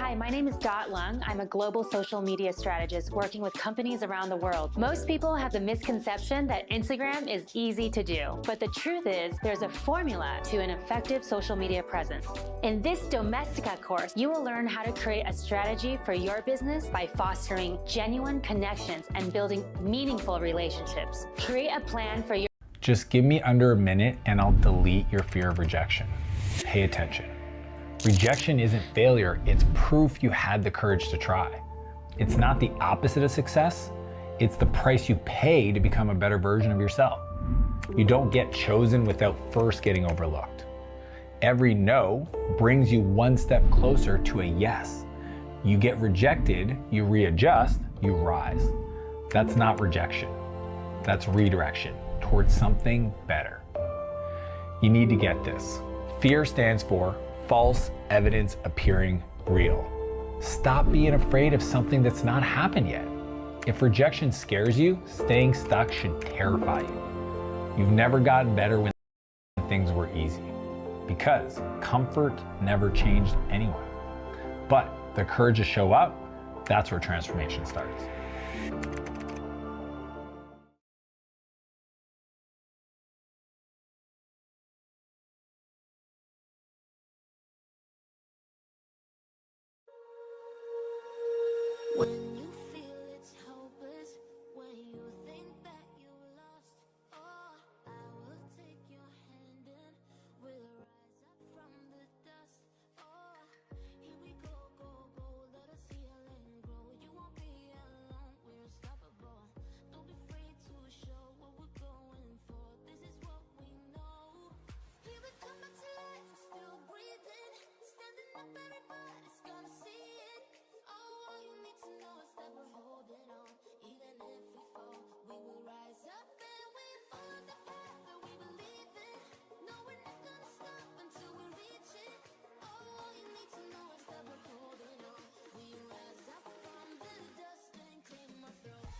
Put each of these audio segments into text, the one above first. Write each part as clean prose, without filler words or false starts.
Hi, my name is Dot Lung. I'm a global social media strategist working with companies around the world. Most people have the misconception that Instagram is easy to do, but the truth is there's a formula to an effective social media presence. In this Domestica course, you will learn how to create a strategy for your business by fostering genuine connections and building meaningful relationships. Create a plan for your... Just give me under a minute and I'll delete your fear of rejection. Pay attention. Rejection isn't failure, it's proof you had the courage to try. It's not the opposite of success, it's the price you pay to become a better version of yourself. You don't get chosen without first getting overlooked. Every no brings you one step closer to a yes. You get rejected, you readjust, you rise. That's not rejection, that's redirection towards something better. You need to get this. Fear stands for false evidence appearing real. Stop being afraid of something that's not happened yet. If rejection scares you, staying stuck should terrify you. You've never gotten better when things were easy, because comfort never changed anyone. But the courage to show up, that's where transformation starts. When you feel it's hopeless, when you think that you lost, oh, I will take your hand and we'll rise up from the dust. Oh, here we go, go, go, let us heal and grow. You won't be alone, we're unstoppable. Don't be afraid to show what we're going for. This is what we know. Here we come back to life, we're still breathing. Standing up, everybody's gonna see it. All you need to know is that we're holding on. Even if we fall, we will rise up and we follow the path that we believe in. No, we're not gonna stop until we reach it. All you need to know is that we're holding on. We rise up from the dust and claim our throne.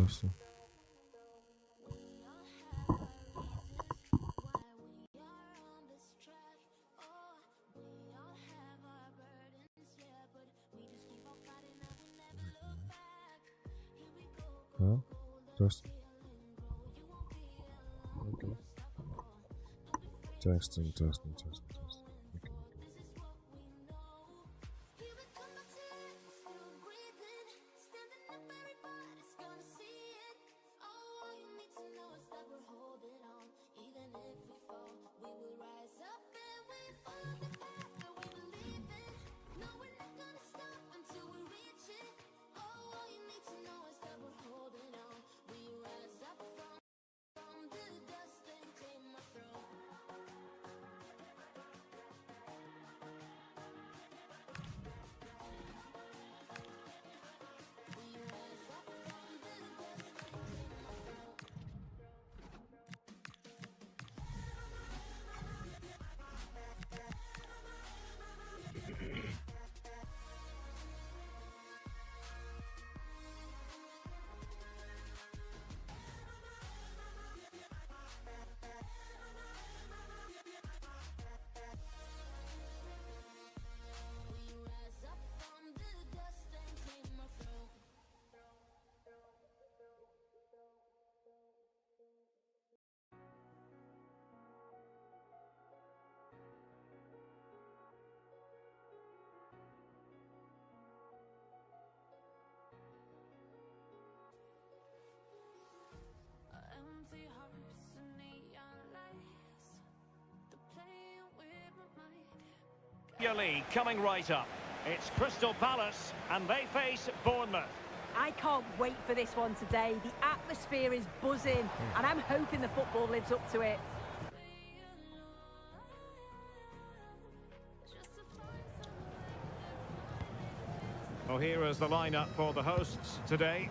Awesome. Well, just okay. Testing. Okay. Empty hearts and neon lights, they're playing with my mind. Your league coming right up. It's Crystal Palace and they face Bournemouth. I can't wait for this one today. The atmosphere is buzzing and I'm hoping the football lives up to it. Well, here is the lineup for the hosts today.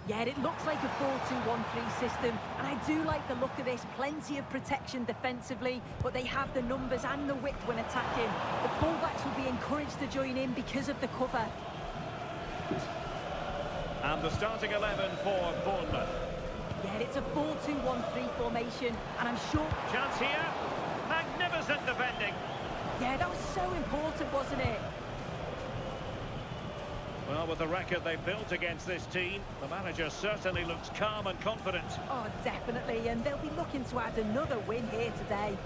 Yeah, it looks like a 4-2-1-3 system, and I do like the look of this. Plenty of protection defensively, but they have the numbers and the width when attacking. The fullbacks will be encouraged to join in because of the cover. And the starting 11 for Bournemouth. Yeah, it's a 4-2-1-3 formation, and I'm sure... Chance here. Magnificent defending. Yeah, that was so important, wasn't it? Well, with the record they've built against this team, the manager certainly looks calm and confident. Oh, definitely, and they'll be looking to add another win here today.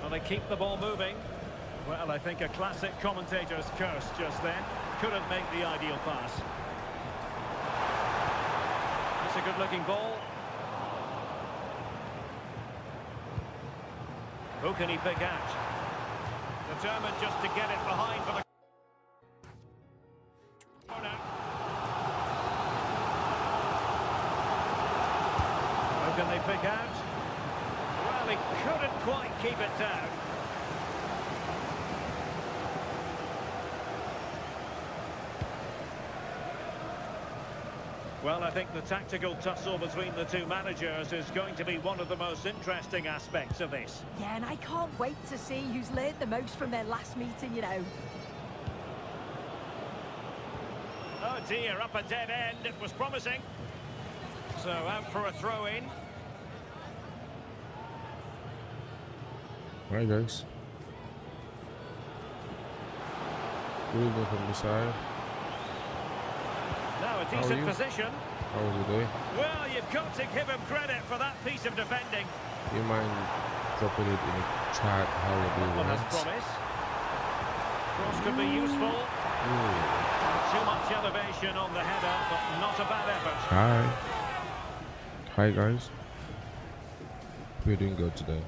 Well, they keep the ball moving. Well, I think a classic commentator's curse just then. Couldn't make the ideal pass. It's a good-looking ball. Who can he pick out? Determined just to get it behind for the corner. Who can they pick out? Well, he couldn't quite keep it down. Well, I think the tactical tussle between the two managers is going to be one of the most interesting aspects of this. Yeah, and I can't wait to see who's learned the most from their last meeting, you know. Oh dear, up a dead end. It was promising. So out for a throw-in. Hi guys. Good evening from the side. Now a How are decent you? position. How was your day? Well, you've got to give him credit for that piece of defending. You mind dropping it in the chat how your day Well, as went? promised. Cross could be useful. Too much elevation on the header, but not a bad effort. Hi. Hi guys. We're doing good today.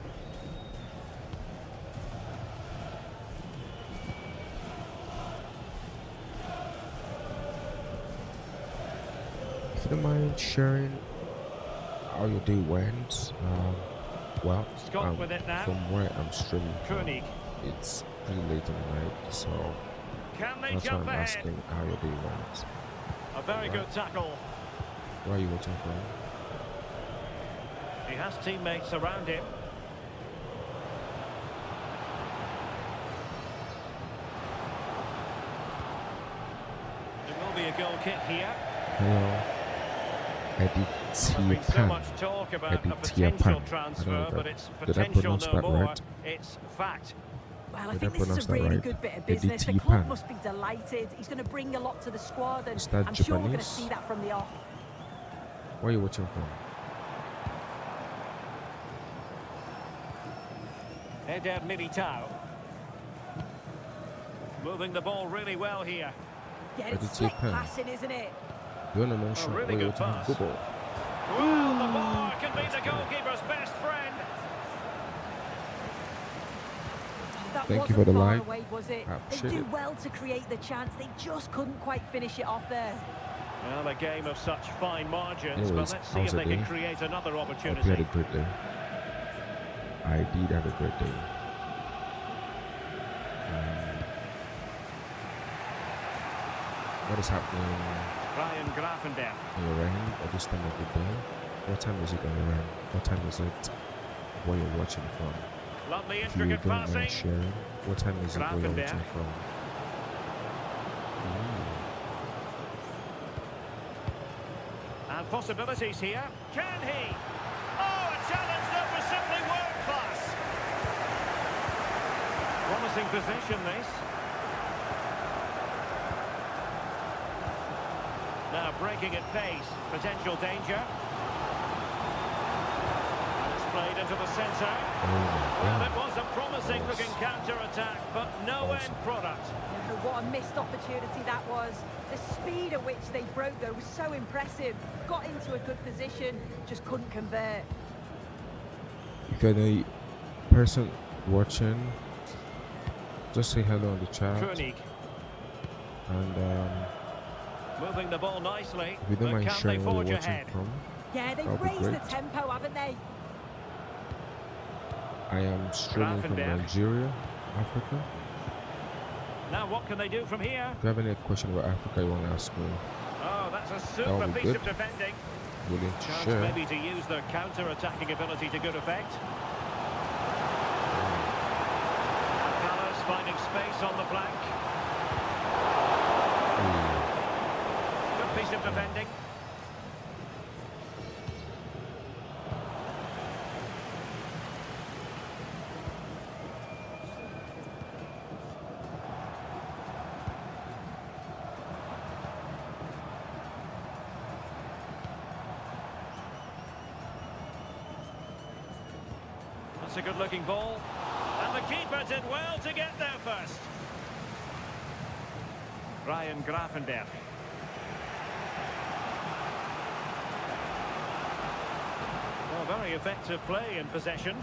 If you don't mind sharing how your day went, well, Scott with it now. from where I'm streaming from, Koenig. it's pretty late in the night, so Can they that's why jump I'm ahead? asking how your day went. A very good tackle. Why are you watching from? He has teammates around him. There will be a goal kick here. Hello. Edit There's been so Pan. much talk about a Edit potential Pan. transfer, but it's Did I potential pronounce no that more. right? It's fact. Well, I Did I think this is pronounce a that really right? good bit of Edit business. The club Pan. must be delighted. He's going to bring a lot to the squad, and Is that I'm sure we're going to Japanese? see that from the off. Where are you watching from? Eder Militao. Moving the ball really well here. Yeah, Edit it's slick Pan. passing, isn't it? You want to mention really where you're good watching pass. from football? Well, the bar can be the goalkeeper's best friend. That Thank you wasn't for the far like. away, was it? I They appreciate do it. well to create the chance. They just couldn't quite finish it off there. Well, a game of such fine margins, Anyways, but let's see how's if the they can day? create another Hope you had opportunity. a great day. I did have a great day. What is happening Ryan Grafendam. on your end at this time of the day? What time is it on your end? What time is it where you're watching from? Lovely If you intricate don't mind passing. sharing, what time is it where you're Grafenberg. watching from? And possibilities here. Can he? Oh, a challenge that was simply world class. Promising position, this. Now breaking at pace. Potential danger. And it's played into the centre. Oh my Well, God. it was a promising looking counter-attack, but no end product. You know, what a missed opportunity that was. The speed at which they broke, though, was so impressive. Got into a good position, just couldn't convert. If you're the person watching, just say hello in the chat. Koenig And moving the ball nicely. if you don't But mind can they sharing where forge you're watching ahead? from, Yeah, they've that'll be raised the great. tempo, haven't they? I am streaming from Grafenberg. Nigeria, Africa. Now what can they do from here? If you have any question about Africa you want to ask me, Oh, that's a That super would be piece good. of defending. willing to Chance share. maybe to use their counter-attacking ability to good effect. Palace finding space on the flank. Good piece of defending. That's a good-looking ball. And the keeper did well to get there first. Ryan Gravenberch. Well, very effective play in possession.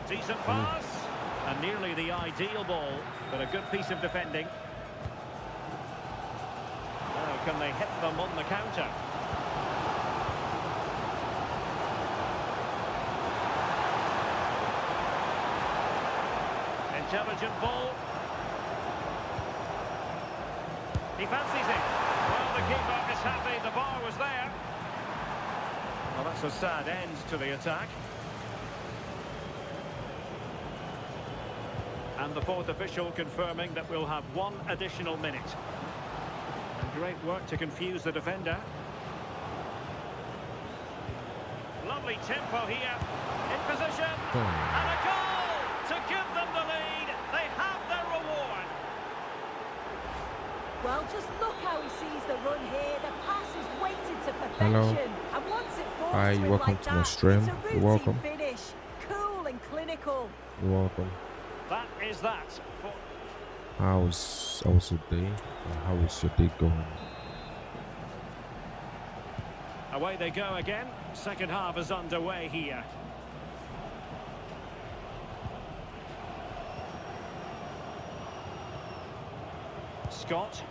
Decent pass. And nearly the ideal ball, but a good piece of defending. Now, can they hit them on the counter? Intelligent ball. He fancies it. Well, the keeper is happy the bar was there. Well, that's a sad end to the attack. And the fourth official confirming that we'll have one additional minute. And great work to confuse the defender. Lovely tempo here. In position. And a goal to give them the lead. They have their reward. Well, just look how he sees the run here. The pass is weighted to perfection. Hello. And once it falls Hi, to him welcome like to my that, stream. it's a You're routine welcome. finish. Cool and clinical. You're welcome. That is that. For How was your day? How is your day going? away they go again. Second half is underway here. Scott.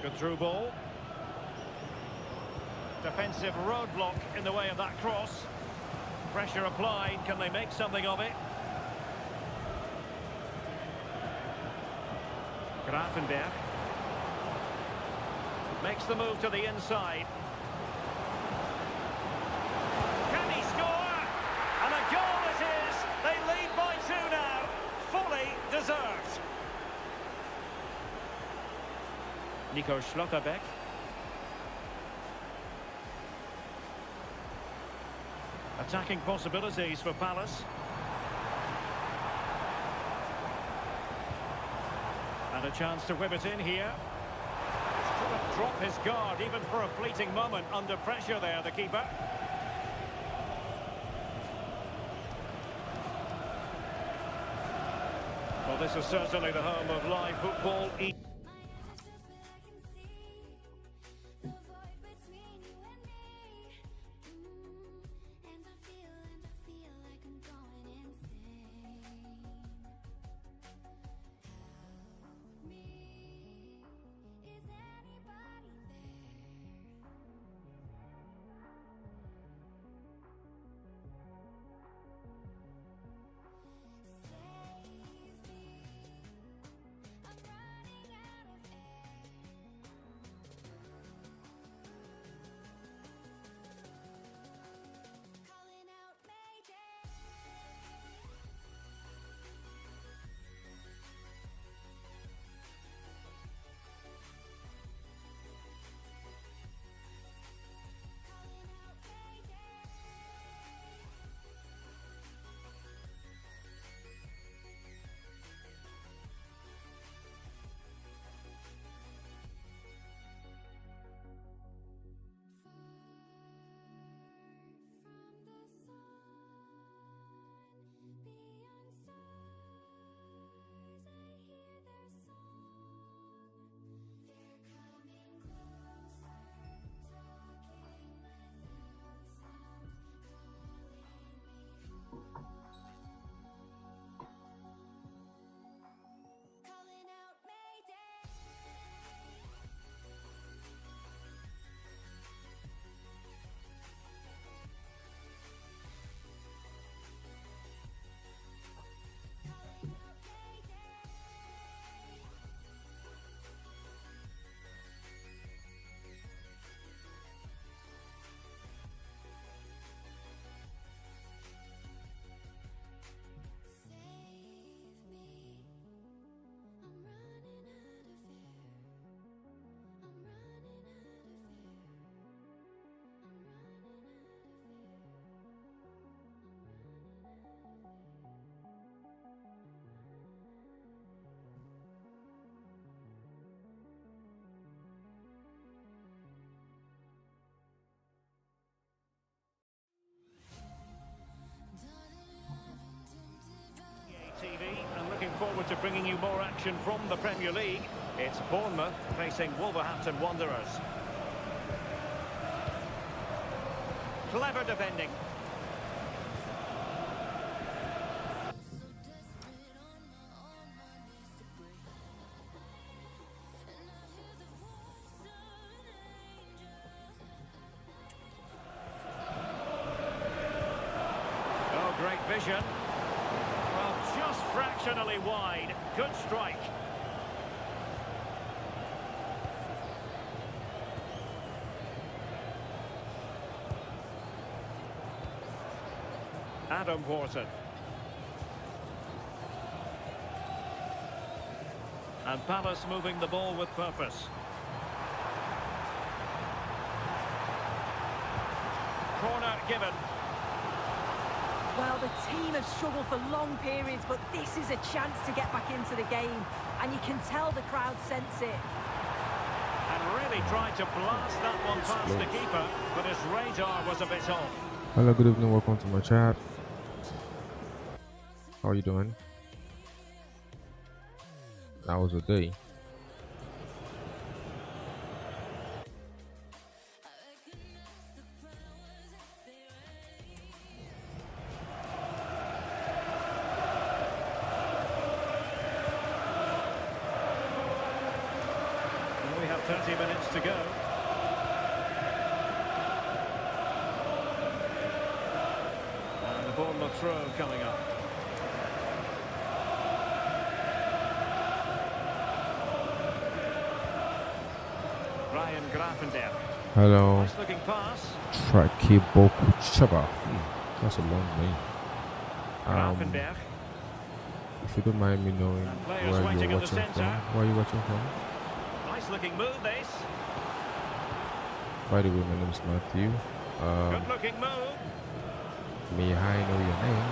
Good through ball. Defensive roadblock in the way of that cross. Pressure applied. Can they make something of it? Gravenberch. Makes the move to the inside. Can he score? And a goal it is. They lead by 2 now. Fully deserved. Nico Schlotterbeck. Attacking possibilities for Palace. And a chance to whip it in here. Couldn't drop his guard even for a fleeting moment under pressure there, the keeper. Well, this is certainly the home of live football. My eyes just where I can see the void between you and me. And I feel like I'm going insane. Help me, is anybody there? Save me, I'm running out. forward to bringing you more action from the Premier League. It's Bournemouth facing Wolverhampton Wanderers. Clever defending. Oh, great vision. Well, just fractionally wide. Good strike. Adam Wharton. And Palace moving the ball with purpose. Corner given. Well, the team have struggled for long periods, but this is a chance to get back into the game. And you can tell the crowd sense it. And really tried to blast that one past the keeper, but his radar was a bit off. Hello, good evening, welcome to my chat. How are you doing? That was a day. And we have 30 minutes to go. And the Bournemouth throw coming up. Ryan Gravenberch. Hello, Nice looking pass. Traki Bokuchava. That's a long name. Gravenberch. If you don't mind me knowing And players where waiting you're in the watching from, centre. where are you watching from? Nice looking move this. By the way, my name is Matthew. Good looking move. May I know your name?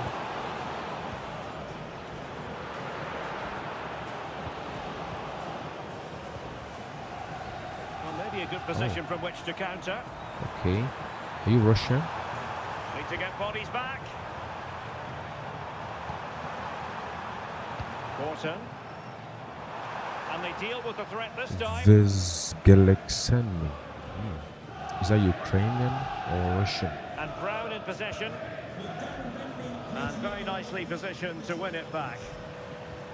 Well, maybe a good position from which to counter. Okay. Are you Russian? Need to get bodies back. Wharton. And they deal with the threat this time. Vizgelexeni. Is that Ukrainian or Russian? And Brown in possession. And very nicely positioned to win it back.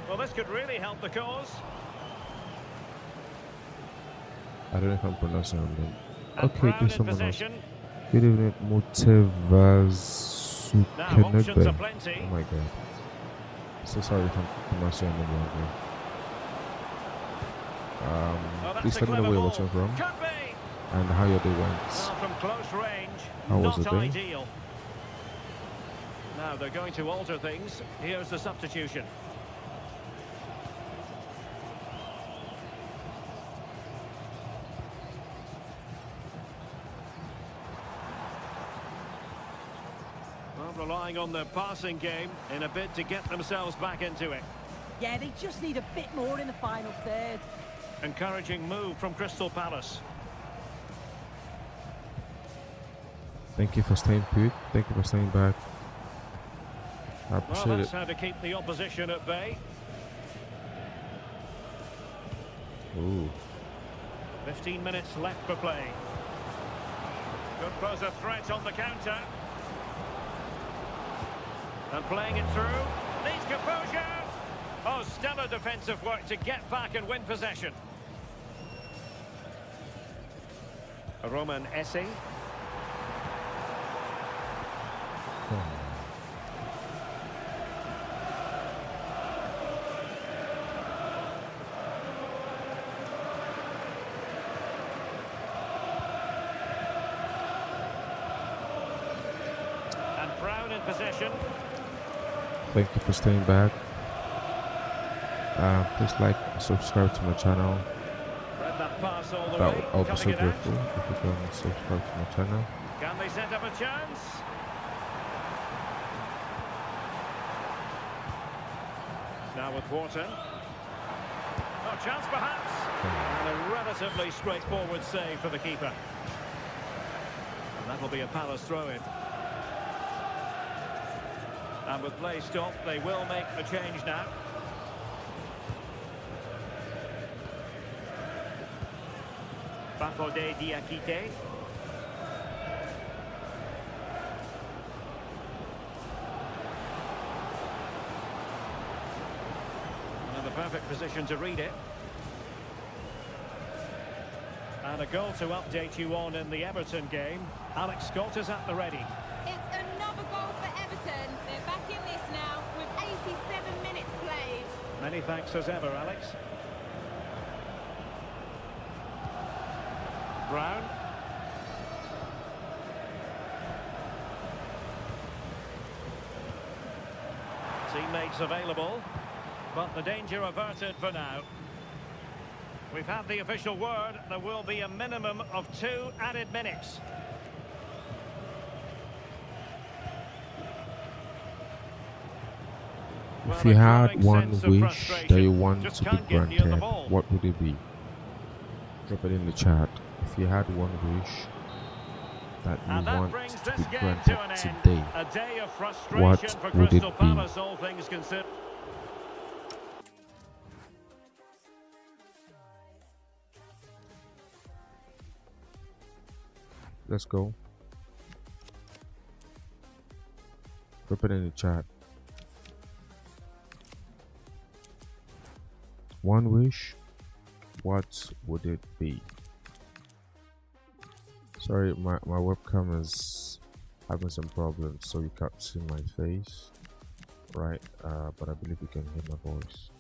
Well, this could really help the cause. I don't know if I'm pronouncing it wrong. And Okay, Brown there's in someone else. possession. Good evening, Now, options are Mutevazukenebe. plenty. Oh my god. So sorry if I'm pronouncing your name wrong there. Oh, that's Please a let me know clever where you're ball. watching from Could be. and how your day went. Well, from close range, How was not the day? ideal. Now they're going to alter things. Here's the substitution. Well, relying on their passing game in a bid to get themselves back into it. Yeah, they just need a bit more in the final third. Encouraging move from Crystal Palace. Thank you for staying put. Thank you for staying back. I Well, appreciate that's it. how to keep the opposition at bay. Ooh. 15 minutes left for play. Could pose a threat on the counter. And playing it through. Needs composure. Oh, stellar defensive work to get back and win possession. Roman Essi. And Brown in possession. Thank you for staying back. Please like and subscribe to my channel. Read that pass all the That way. I'll be so cutting it out. grateful if you can subscribe to my channel. Can they set up a chance? Now with Wharton. Oh, chance perhaps. And a relatively straightforward save for the keeper. And that'll be a Palace throw-in. And with play stopped, they will make the change now. Bafodé Diakité. The perfect position to read it. And a goal to update you on in the Everton game. Alex Scott is at the ready. It's another goal for Everton. They're back in this now with 87 minutes played. Many thanks as ever, Alex. Brown. Teammates available. But the danger averted for now. We've had the official word. There will be a minimum of 2 added minutes. If you had one wish that you want to be granted, what would it be? Drop it in the chat. If you had one wish that you want to be granted today, what would it be? All things considered. Let's go. Drop it in the chat. One wish, what would it be? Sorry, my webcam is having some problems, so you can't see my face, right? But I believe you can hear my voice.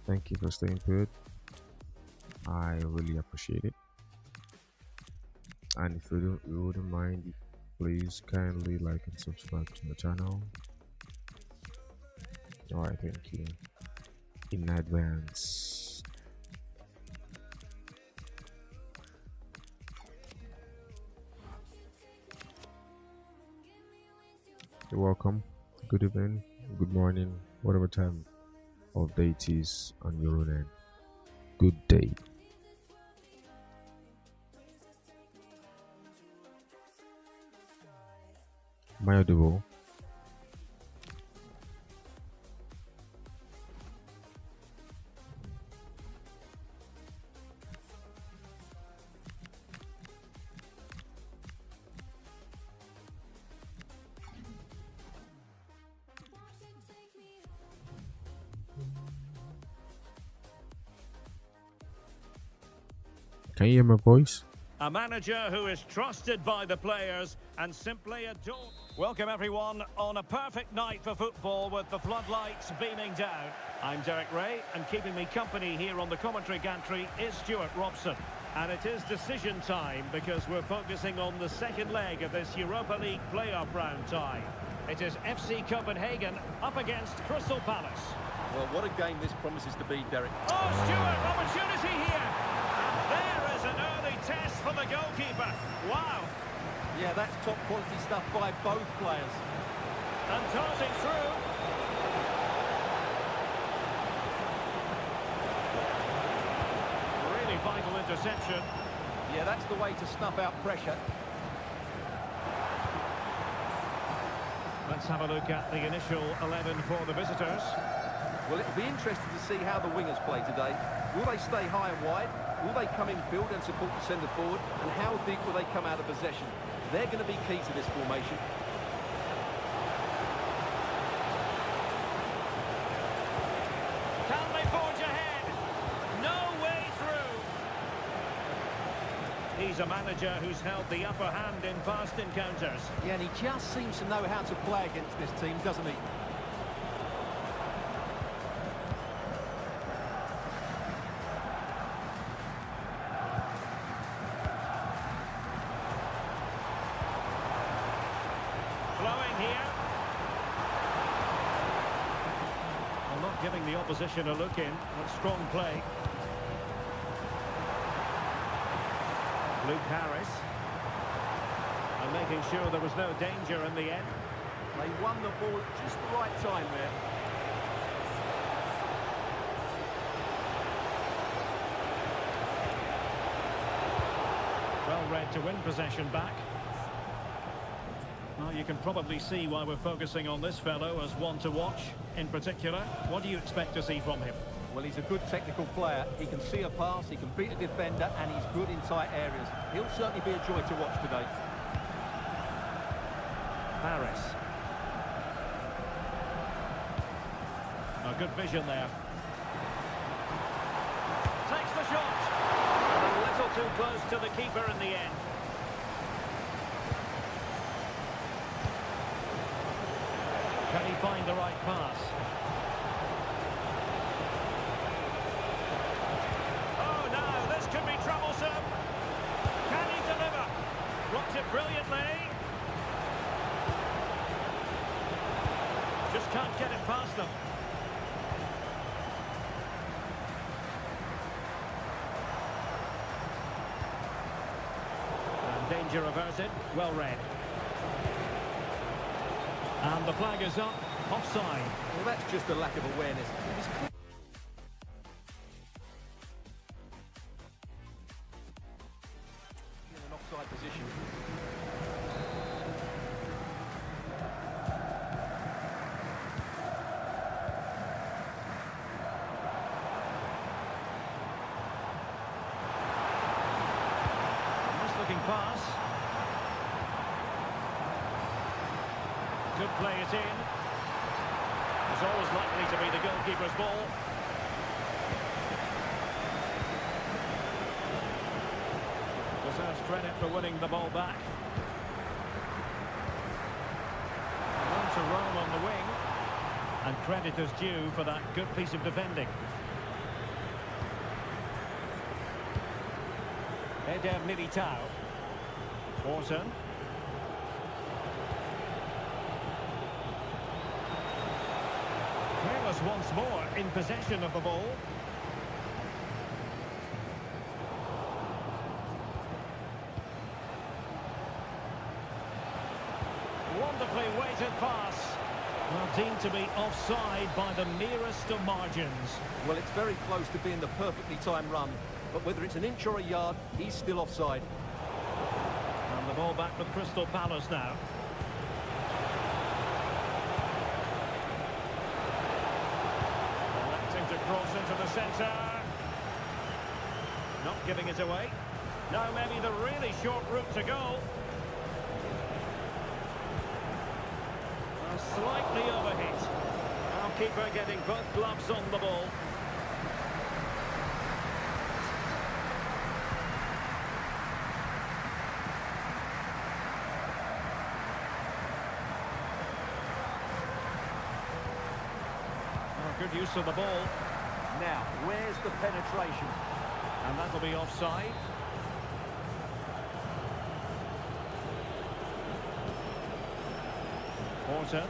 Thank you for staying put. I really appreciate it. And if you wouldn't mind, please kindly like and subscribe to my channel. Alright, thank you in advance. You're welcome. Good evening, good morning, whatever time of day it is on your own end. Good day. Am I audible? Can you hear my voice? A manager who is trusted by the players and simply adored. Welcome everyone on a perfect night for football with the floodlights beaming down. I'm Derek Ray, and keeping me company here on the commentary gantry is Stuart Robson. And it is decision time because we're focusing on the second leg of this Europa League playoff round tie. It is FC Copenhagen up against Crystal Palace. Well, what a game this promises to be, Derek. Oh, Stuart, opportunity here. There is an early test for the goalkeeper. Wow. Yeah, that's top quality stuff by both players. And darting through. Really vital interception. Yeah, that's the way to snuff out pressure. Let's have a look at the initial 11 for the visitors. Well, it'll be interesting to see how the wingers play today. Will they stay high and wide? Will they come in field and support the centre forward? And how deep will they come out of possession? They're going to be key to this formation. Can they forge ahead? No way through. He's a manager who's held the upper hand in past encounters. Yeah, and he just seems to know how to play against this team, doesn't he? Giving the opposition a look in, but strong play. Luke Harris. And making sure there was no danger in the end. They won the ball at just the right time there. Well read to win possession back. Well, you can probably see why we're focusing on this fellow as one to watch. in particular. What do you expect to see from him? Well, he's a good technical player. He can see a pass, he can beat a defender, and he's good in tight areas. He'll certainly be a joy to watch today. Paris. A good vision there. Takes the shot. A little too close to the keeper in the end. Can he find the right pass? Oh no, this could be troublesome. Can he deliver? Blocks it brilliantly. Just can't get it past them. And danger averted. Well read. And the flag is up. Offside. Well, that's just a lack of awareness. It was clear. In an offside position. Nice looking pass. Could play it in. It's always likely to be the goalkeeper's ball. Deserves credit for winning the ball back. Room to roam on the wing. And credit is due for that good piece of defending. Eder Militao. Orton. Careless once more in possession of the ball. Wonderfully weighted pass. Well, deemed to be offside by the nearest of margins. Well, it's very close to being the perfectly timed run, but whether it's an inch or a yard, he's still offside. And the ball back with Crystal Palace now. Electing to cross into the centre. Not giving it away. Now maybe the really short route to goal. Well, slightly overhit. Now keeper getting both gloves on the ball. Good use of the ball. Now, where's the penetration? And that'll be offside. Orton.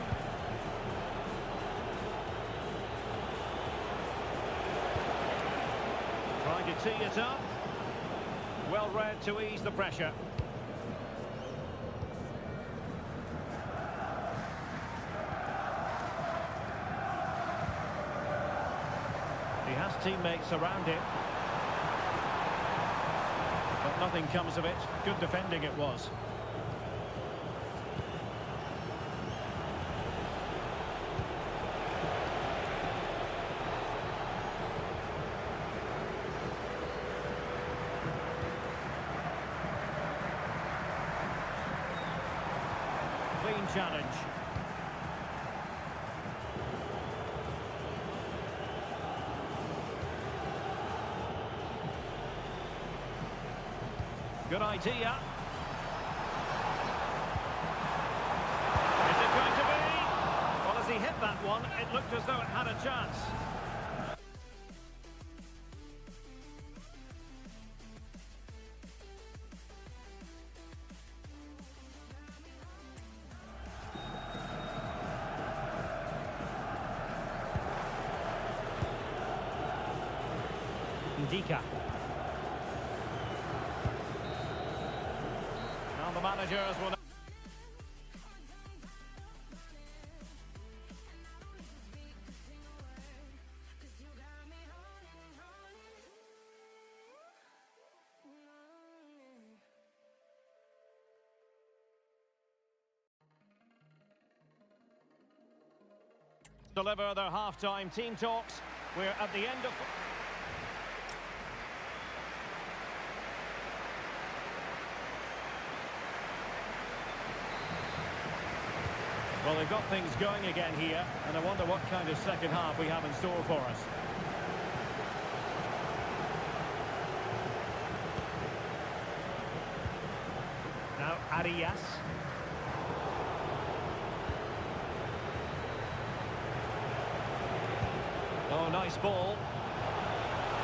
Trying to tee it up. Well read to ease the pressure. He has teammates around him. But nothing comes of it. Good defending it was. Clean challenge. Good idea. Is it going to be? Well, as he hit that one, it looked as though it had a chance. Ndika. Now the managers will... Deliver their half-time team talks. We're at the end of... Well, they've got things going again here, and I wonder what kind of second half we have in store for us. Now, Arias. Oh, nice ball.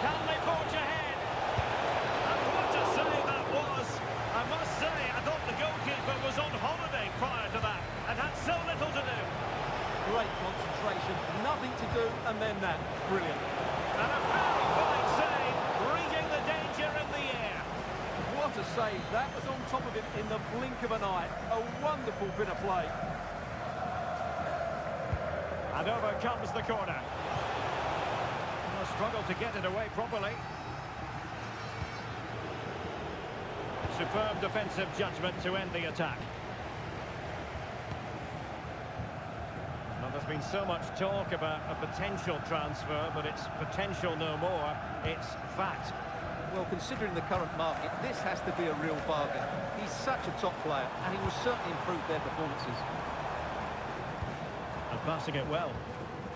Can they forge ahead? And what a save that was! I must say, I thought the goalkeeper was on holiday prior to that and had so little to do. Great concentration, nothing to do, and then that. Brilliant. And a very fine save, reading the danger in the air. What a save. That was on top of him in the blink of an eye. A wonderful bit of play. And over comes the corner. Struggled to get it away properly. Superb defensive judgment to end the attack. Well, there's been so much talk about a potential transfer, but it's potential no more. It's fact. Well, considering the current market, this has to be a real bargain. He's such a top player, and he will certainly improve their performances. And passing it well.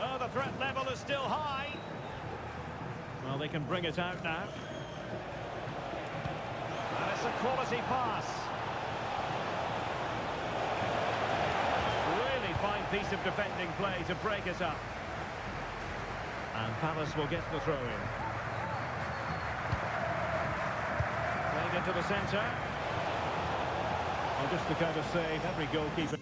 Oh, the threat level is still high. Well, they can bring it out now. And it's a quality pass. Really fine piece of defending play to break it up. And Palace will get the throw-in. Playing into the centre. Well, just the kind of save every goalkeeper...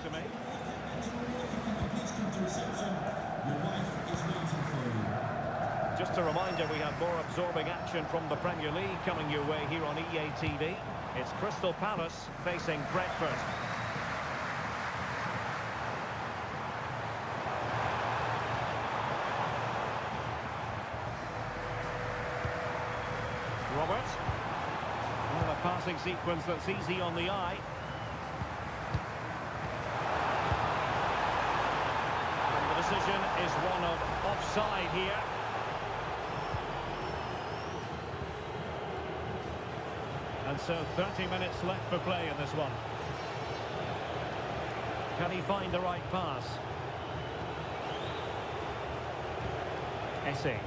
to make. Just a reminder, we have more absorbing action from the Premier League coming your way here on EA TV. It's Crystal Palace facing Brentford. Robert. Well, a passing sequence that's easy on the eye. Decision is one of offside here. And so 30 minutes left for play in this one. Can he find the right pass? Eafc.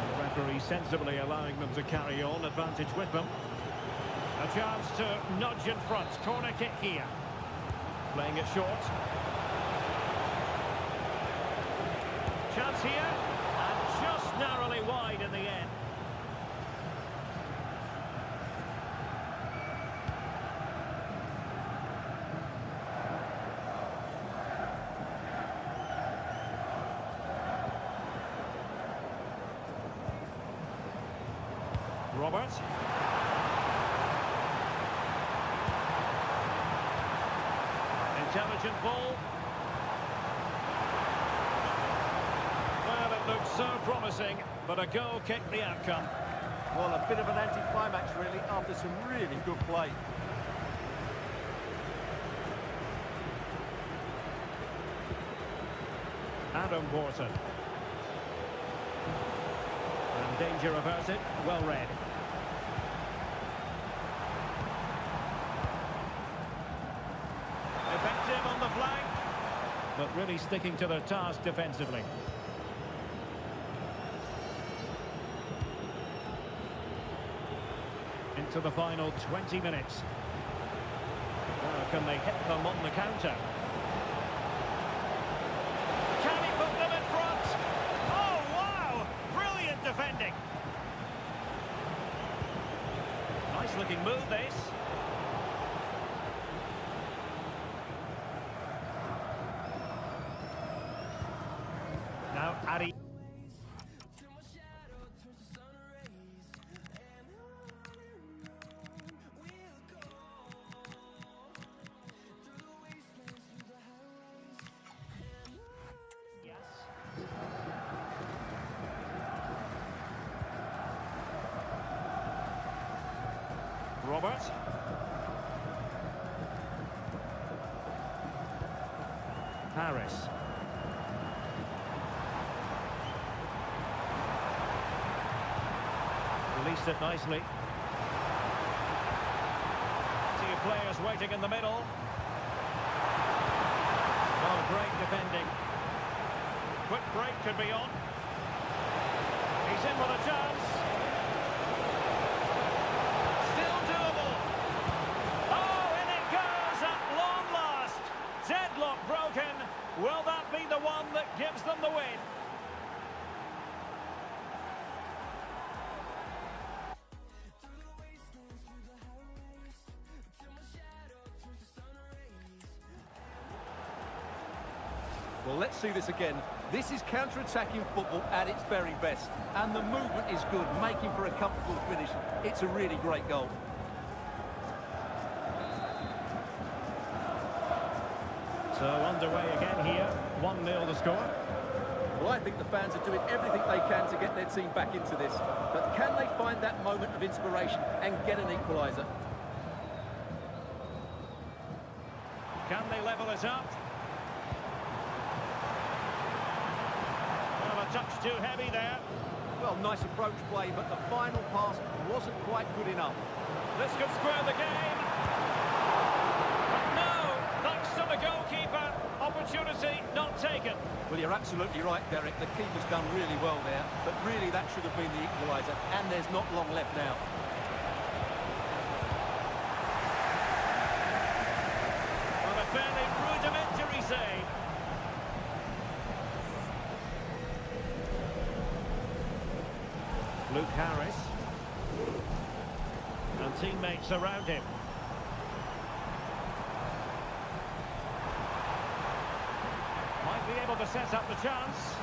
The referee sensibly allowing them to carry on, advantage with them. A chance to nudge in front, corner kick here. Playing it short. Chance here, and just narrowly wide in the end. Robert. Intelligent ball. Well, it looked so promising, but a goal kicked the outcome. Well, a bit of an anti-climax, really, after some really good play. Adam Borton. And danger averted, well read. Effective on the flank, but really sticking to their task defensively. Into the final 20 minutes. Now, can they hit them on the counter? Can he put them in front? Oh, wow! Brilliant defending. Nice looking move, this. Now, Ari. Robert. Harris. Released it nicely. Two players waiting in the middle. Oh, great defending. Quick break could be on. He's in with a chance. Still doable. Oh, in it goes at long last. Deadlock broken. Will that be the one that gives them the win? Well, let's see this again. This is counter-attacking football at its very best. And the movement is good, making for a comfortable finish. It's a really great goal. So underway again here. 1-0 the score. Well, I think the fans are doing everything they can to get their team back into this. But can they find that moment of inspiration and get an equaliser? Can they level it up? Well, a touch too heavy there. Well, nice approach play, but the final pass wasn't quite good enough. This could square the game. But no, thanks to the goalkeeper. Opportunity not taken. Well, you're absolutely right, Derek. The keeper's done really well there, but really that should have been the equaliser, and there's not long left now. Well, a fairly rudimentary save. Luke Harris. And teammates around him. Might be able to set up the chance.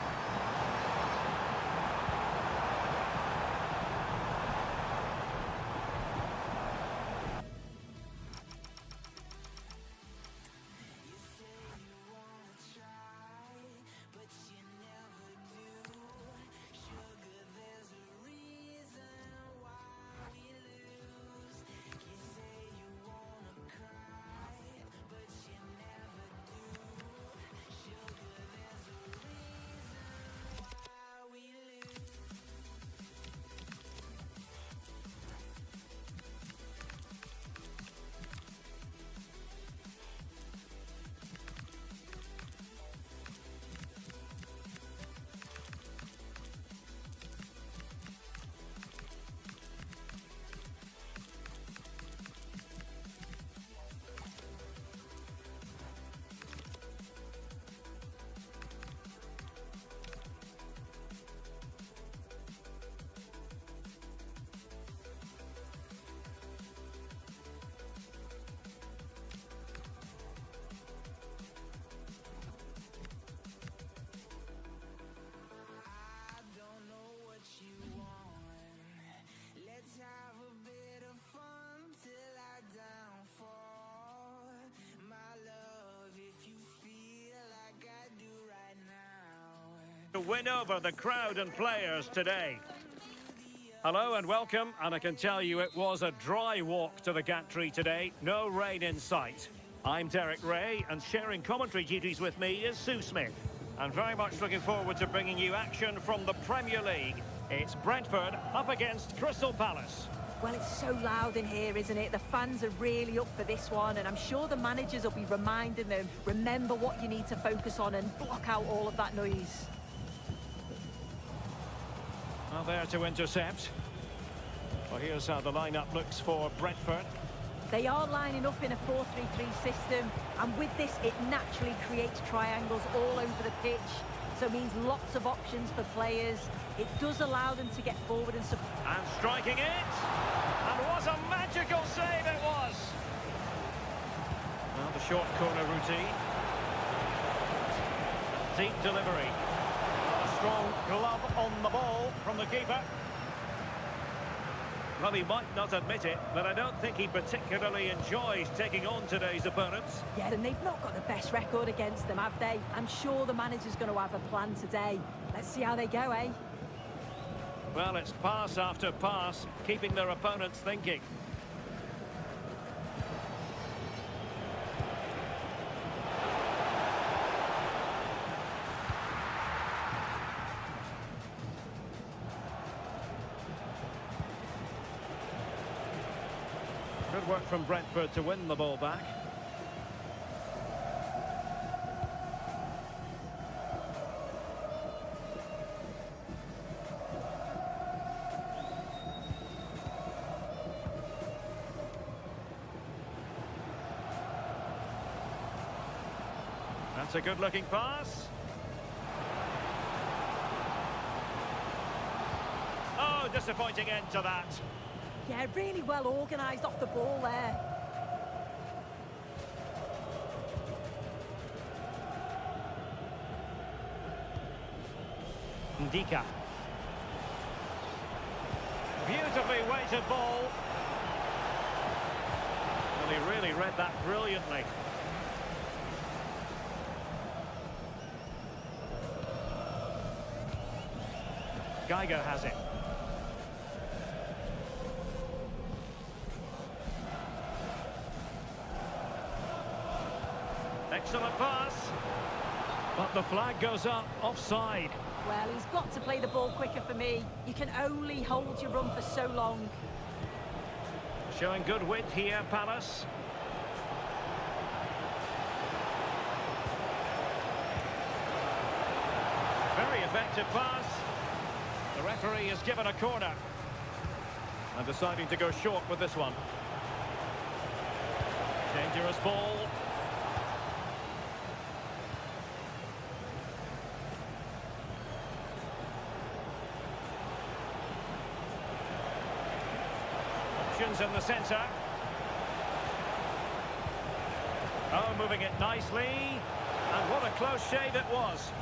To win over the crowd and players today. Hello and welcome, and I can tell you it was a dry walk to the gantry today. No rain in sight. I'm Derek Ray, and sharing commentary duties with me is Sue Smith. And very much looking forward to bringing you action from the Premier League. It's Brentford up against Crystal Palace. Well, it's so loud in here, isn't it? The fans are really up for this one, and I'm sure the managers will be reminding them, remember what you need to focus on and block out all of that noise. Well, there to intercept. Well, here's how the lineup looks for Brentford. They are lining up in a 4-3-3 system, and with this, it naturally creates triangles all over the pitch. So it means lots of options for players. It does allow them to get forward and support. And striking it! And what a magical save it was! Well, the short corner routine. Deep delivery. A strong glove on the ball from the keeper. Well, he might not admit it, but I don't think he particularly enjoys taking on today's opponents. Yeah, and they've not got the best record against them, have they? I'm sure the manager's going to have a plan today. Let's see how they go, eh? Well, it's pass after pass, keeping their opponents thinking. Good work from Brentford to win the ball back. That's a good-looking pass. Oh, disappointing end to that. Yeah, really well organised off the ball there. Ndika. Beautifully weighted ball. Well, he really read that brilliantly. Geiger has it. Excellent pass. But the flag goes up, offside. Well, he's got to play the ball quicker for me. You can only hold your run for so long. Showing good width here, Palace. Very effective pass. The referee has given a corner. And deciding to go short with this one. Dangerous ball. Options in the centre. Oh, moving it nicely. And what a close shave it was.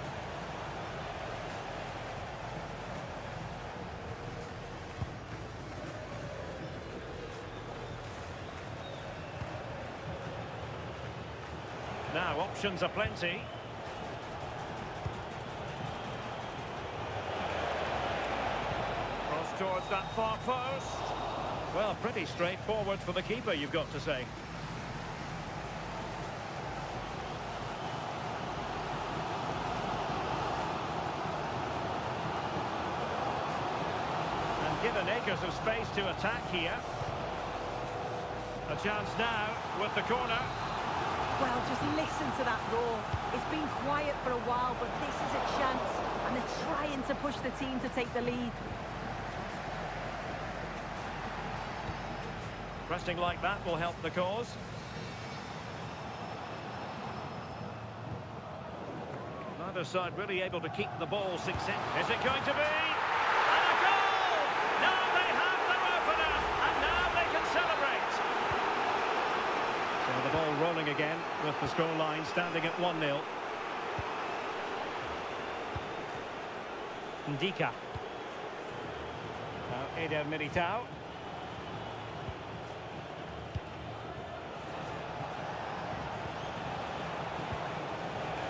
Now, options are plenty. Cross towards that far post. Well, pretty straightforward for the keeper, you've got to say. And given acres of space to attack here. A chance now with the corner. Well, just listen to that roar. It's been quiet for a while, but this is a chance. And they're trying to push the team to take the lead. Pressing like that will help the cause. Neither side really able to keep the ball success. Is it going to be? And a goal! Now they have their opener, and now they can celebrate. So the ball rolling again with the scoreline standing at 1-0. Ndika. Now Eder Militao.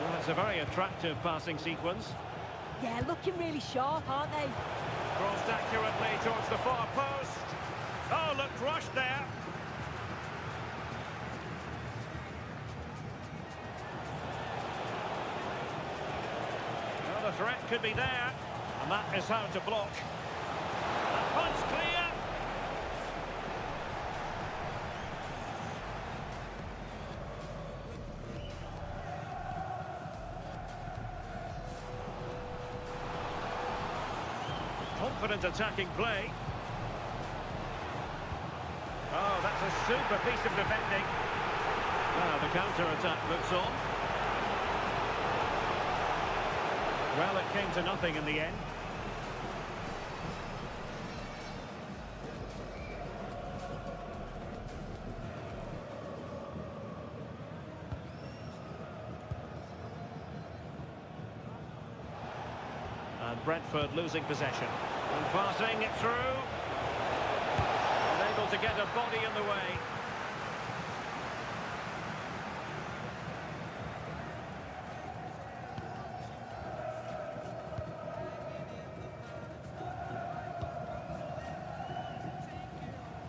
Well, it's a very attractive passing sequence. Yeah, looking really sharp, aren't they? Crossed accurately towards the far post. Oh, looked rushed there. Well, the threat could be there, and that is how to block. That punch clear. Confident attacking play. Oh, that's a super piece of defending. Now the counter-attack looks on. Well, it came to nothing in the end. And Brentford losing possession. And passing it through. Unable to get a body in the way.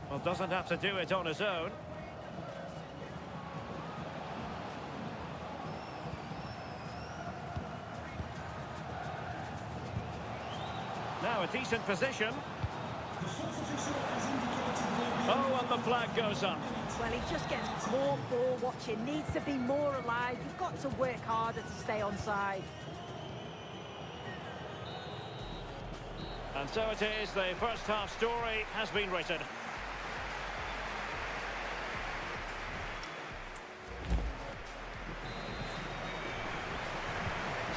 Well, doesn't have to do it on his own. Now a decent position. The fourth official has indicated there will be Oh, and the flag goes up. Well, he just gets more ball watching, needs to be more alive. You've got to work harder to stay onside. And so it is, the first half story has been written.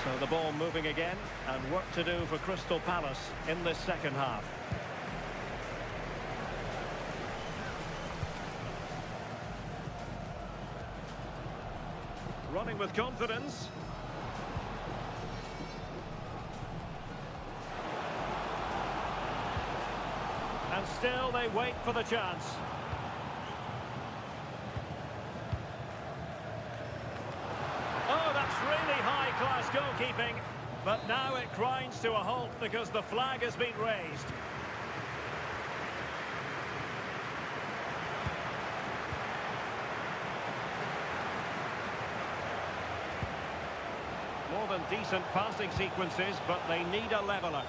So the ball moving again, and work to do for Crystal Palace in this second half. Running with confidence. And still they wait for the chance. Oh, that's really high-class goalkeeping. But now it grinds to a halt because the flag has been raised. More than decent passing sequences, but they need a leveller.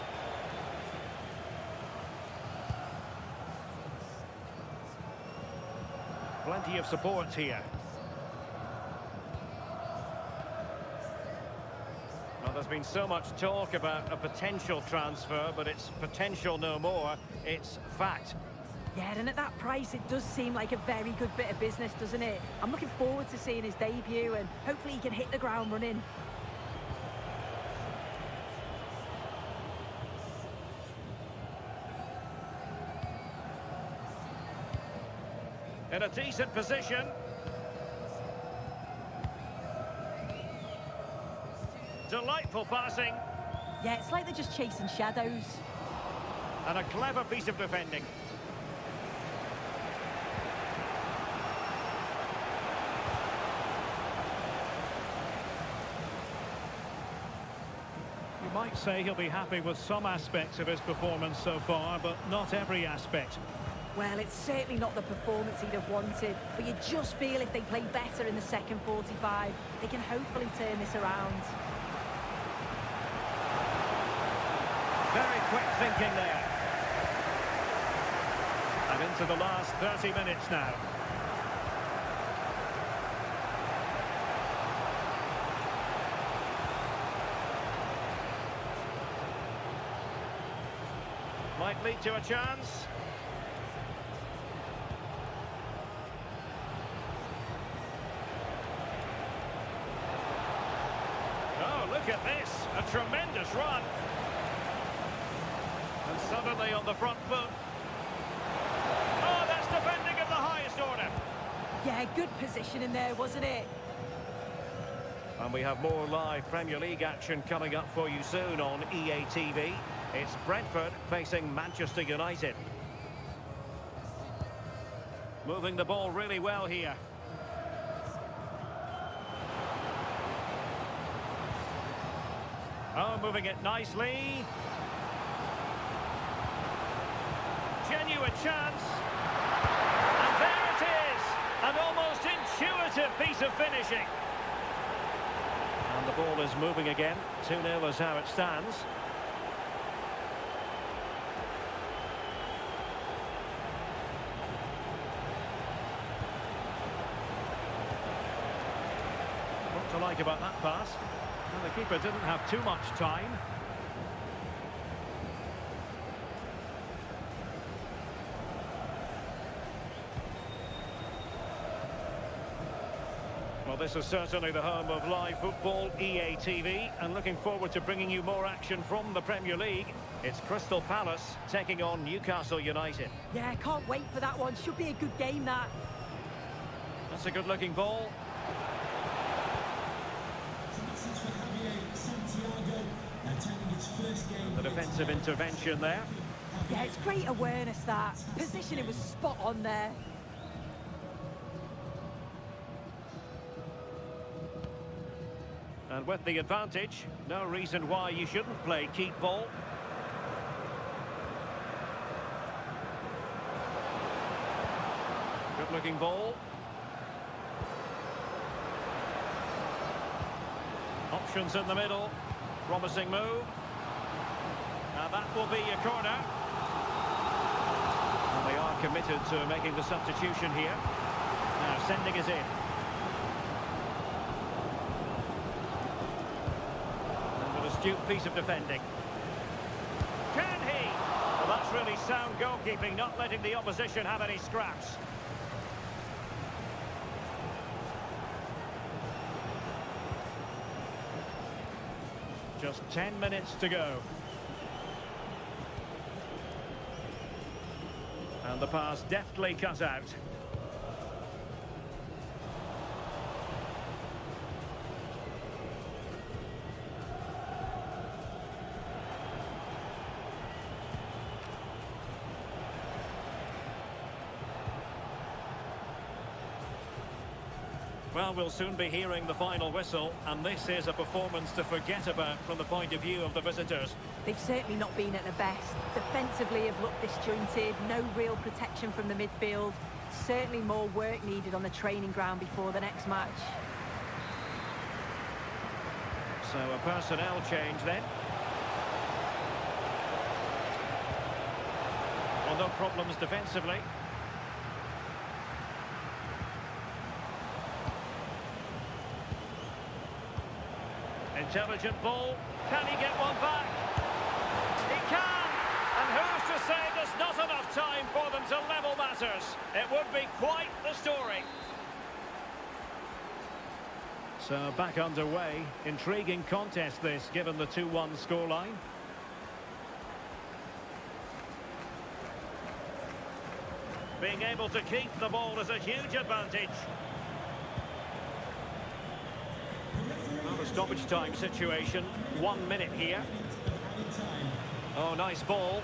Plenty of support here. Well, there's been so much talk about a potential transfer, but it's potential no more. It's fact. Yeah, and at that price, it does seem like a very good bit of business, doesn't it? I'm looking forward to seeing his debut, and hopefully he can hit the ground running. In a decent position. Delightful passing. Yeah, it's like they're just chasing shadows. And a clever piece of defending. You might say he'll be happy with some aspects of his performance so far, but not every aspect. Well, it's certainly not the performance he'd have wanted, but you just feel if they play better in the second 45, they can hopefully turn this around. Very quick thinking there. And into the last 30 minutes now. Might lead to a chance. Look at this, a tremendous run. And suddenly on the front foot. Oh, that's defending of the highest order. Yeah, good position in there, wasn't it? And we have more live Premier League action coming up for you soon on EA TV. It's Brentford facing Manchester United. Moving the ball really well here. Oh, moving it nicely. Genuine chance. And there it is. An almost intuitive piece of finishing. And the ball is moving again. 2-0 is how it stands. What to like about that pass? Well, the keeper didn't have too much time. Well, this is certainly the home of live football, EA TV, and looking forward to bringing you more action from the Premier League. It's Crystal Palace taking on Newcastle United. Yeah, can't wait for that one. Should be a good game, that. That's a good-looking ball. The defensive intervention there. Yeah, it's great awareness, that. Positioning was spot on there. And with the advantage, no reason why you shouldn't play keep ball. Good-looking ball. Options in the middle. Promising move. And that will be a corner. And They are committed to making the substitution here. Now sending it in. And an astute piece of defending. Can he? Well, that's really sound goalkeeping, not letting the opposition have any scraps. Just 10 minutes to go. And the pass deftly cut out. Well, we'll soon be hearing the final whistle, and this is a performance to forget about from the point of view of the visitors. They've certainly not been at their best. Defensively have looked disjointed, no real protection from the midfield. Certainly more work needed on the training ground before the next match. So a personnel change then. Well, no problems defensively. Intelligent ball. Can he get one back? He can! And who's to say there's not enough time for them to level matters? It would be quite the story. So back underway. Intriguing contest this, given the 2-1 scoreline. Being able to keep the ball is a huge advantage. Well, a stoppage time situation. 1 minute here. Oh, nice ball.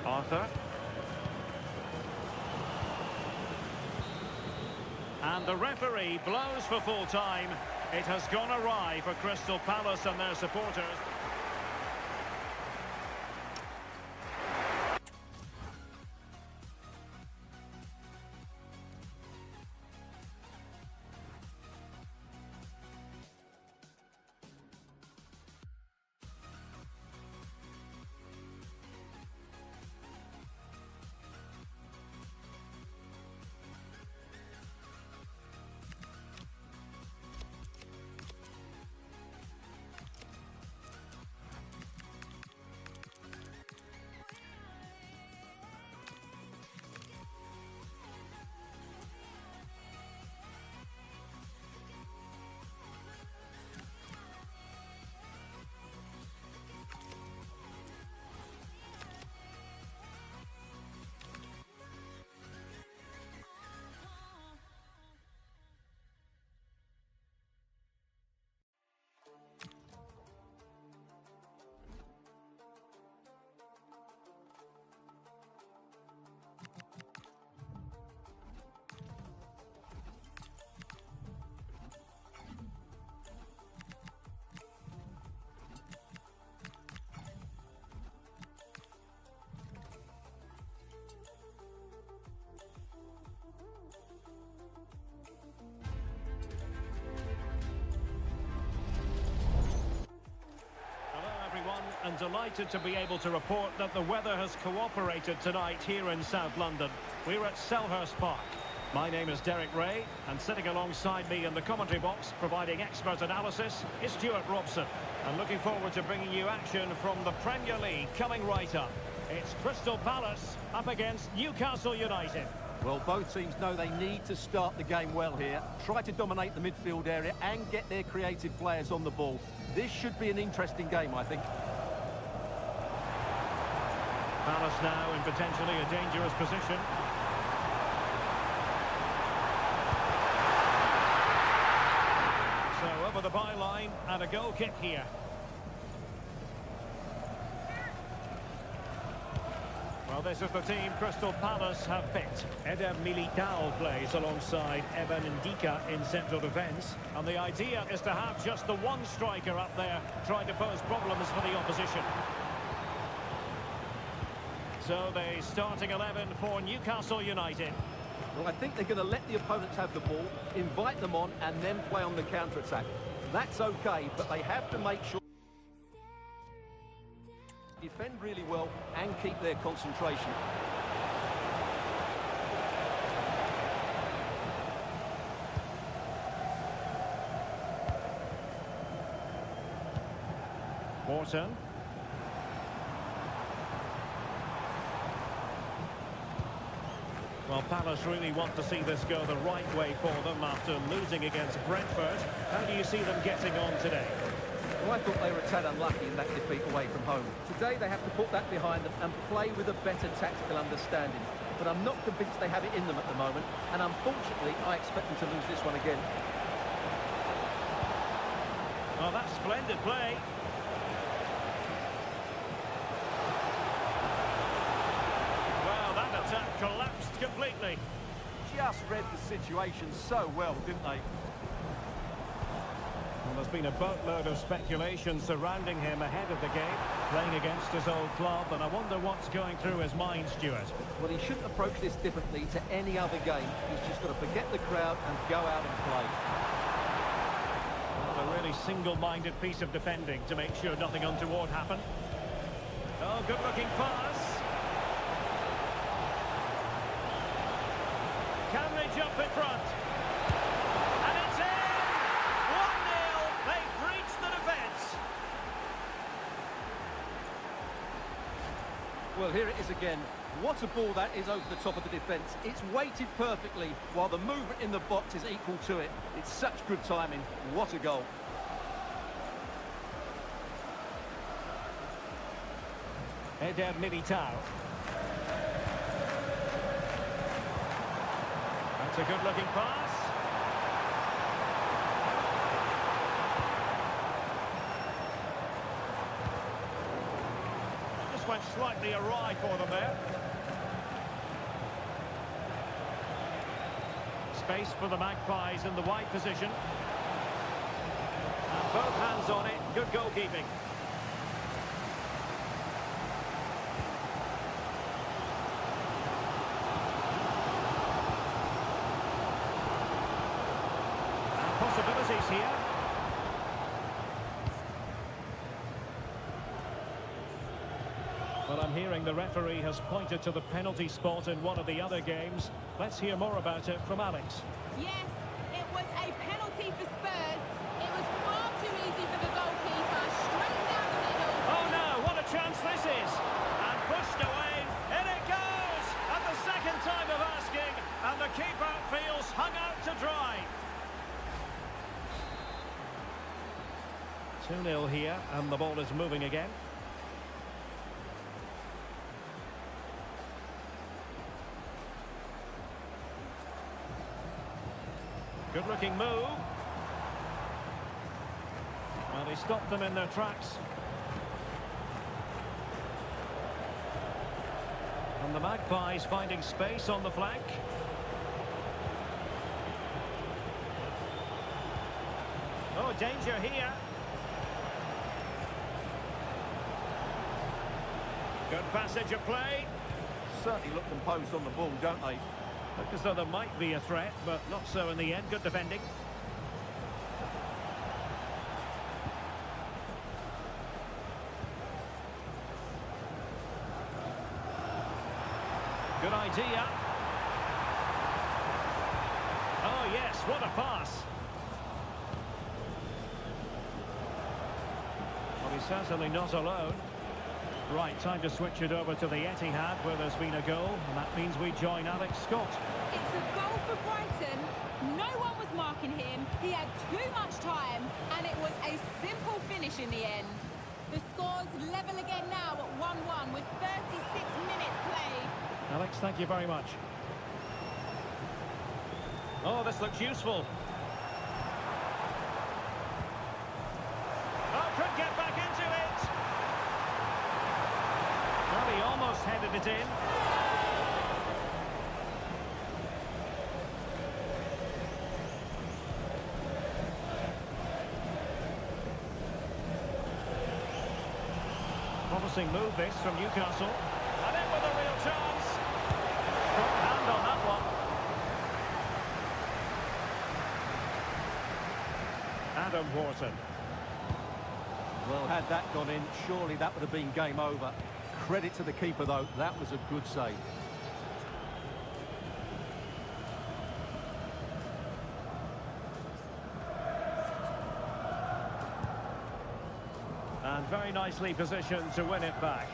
Arthur. And the referee blows for full time. It has gone awry for Crystal Palace and their supporters. And delighted to be able to report that the weather has cooperated tonight here in South London. We're at Selhurst Park. My name is Derek Ray, and sitting alongside me in the commentary box, providing expert analysis, is Stuart Robson. And looking forward to bringing you action from the Premier League coming right up. It's Crystal Palace up against Newcastle United. Well, both teams know they need to start the game well here, try to dominate the midfield area and get their creative players on the ball. This should be an interesting game, I think. Palace now in potentially a dangerous position. So over the byline and a goal kick here. Well, this is the team Crystal Palace have picked. Eder Militao plays alongside Evan Ndika in central defence. And the idea is to have just the one striker up there trying to pose problems for the opposition. So the starting 11 for Newcastle United. Well, I think they're going to let the opponents have the ball, invite them on, and then play on the counter-attack. That's okay, but they have to make sure... defend really well and keep their concentration. Morton. Well, Palace really want to see this go the right way for them after losing against Brentford. How do you see them getting on today? Well, I thought they were a tad unlucky in that defeat away from home. Today they have to put that behind them and play with a better tactical understanding. But I'm not convinced they have it in them at the moment, and unfortunately I expect them to lose this one again. Oh, that's splendid play. Well, that attack collapsed completely. Just read the situation so well, didn't they? Well, there's been a boatload of speculation surrounding him ahead of the game, playing against his old club, and I wonder what's going through his mind, Stuart. Well, he shouldn't approach this differently to any other game. He's just got to forget the crowd and go out and play. Well, a really single-minded piece of defending to make sure nothing untoward happened. Oh, good-looking pass. Can they jump in front? And it's in! 1-0. They've breached the defence. Well, here it is again. What a ball that is over the top of the defence. It's weighted perfectly while the movement in the box is equal to it. It's such good timing. What a goal. Eder Militao. That's a good-looking pass. Just went slightly awry for them there. Space for the Magpies in the wide position. And both hands on it. Good goalkeeping. Possibilities here. Well, I'm hearing the referee has pointed to the penalty spot in one of the other games. Let's hear more about it from Alex. Yes, it was a penalty for Spurs. It was far too easy for the goalkeeper. Straight down the middle. Oh no, what a chance this is. And pushed away. In it goes. At the second time of asking. And the keeper feels hung out to dry. 2-0 here, and the ball is moving again. Good-looking move. Well, he stopped them in their tracks. And the Magpies finding space on the flank. Oh, danger here. Good passage of play. Certainly look composed on the ball, don't they? Look as though there might be a threat, but not so in the end. Good defending. Good idea. Oh yes, what a pass. Well, he's certainly not alone. Right, time to switch it over to the Etihad, where there's been a goal, and that means we join Alex Scott. It's a goal for Brighton. No one was marking him. He had too much time, and it was a simple finish in the end. The score's level again now at 1-1 with 36 minutes played. Alex, thank you very much. Oh, this looks useful. Oh, could get back into it. Well, he almost headed it in. Promising move this from Newcastle. And in with a real chance. Strong hand on that one. Adam Wharton. Well, had that gone in, surely that would have been game over. Credit to the keeper, though. That was a good save. And very nicely positioned to win it back.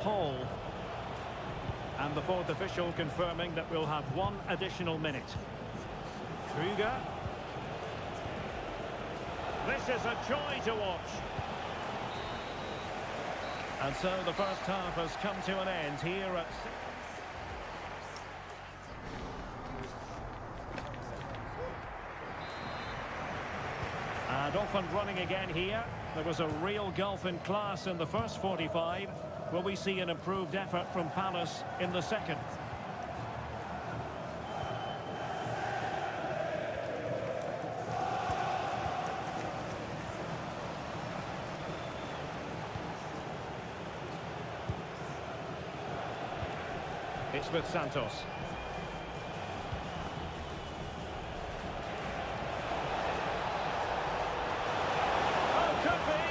Hall. And the fourth official confirming that we'll have one additional minute. Krüger. This is a joy to watch. And so the first half has come to an end here at... And off and running again here. There was a real gulf in class in the first 45. Will we see an improved effort from Palace in the second? It's with Santos. Oh, could be.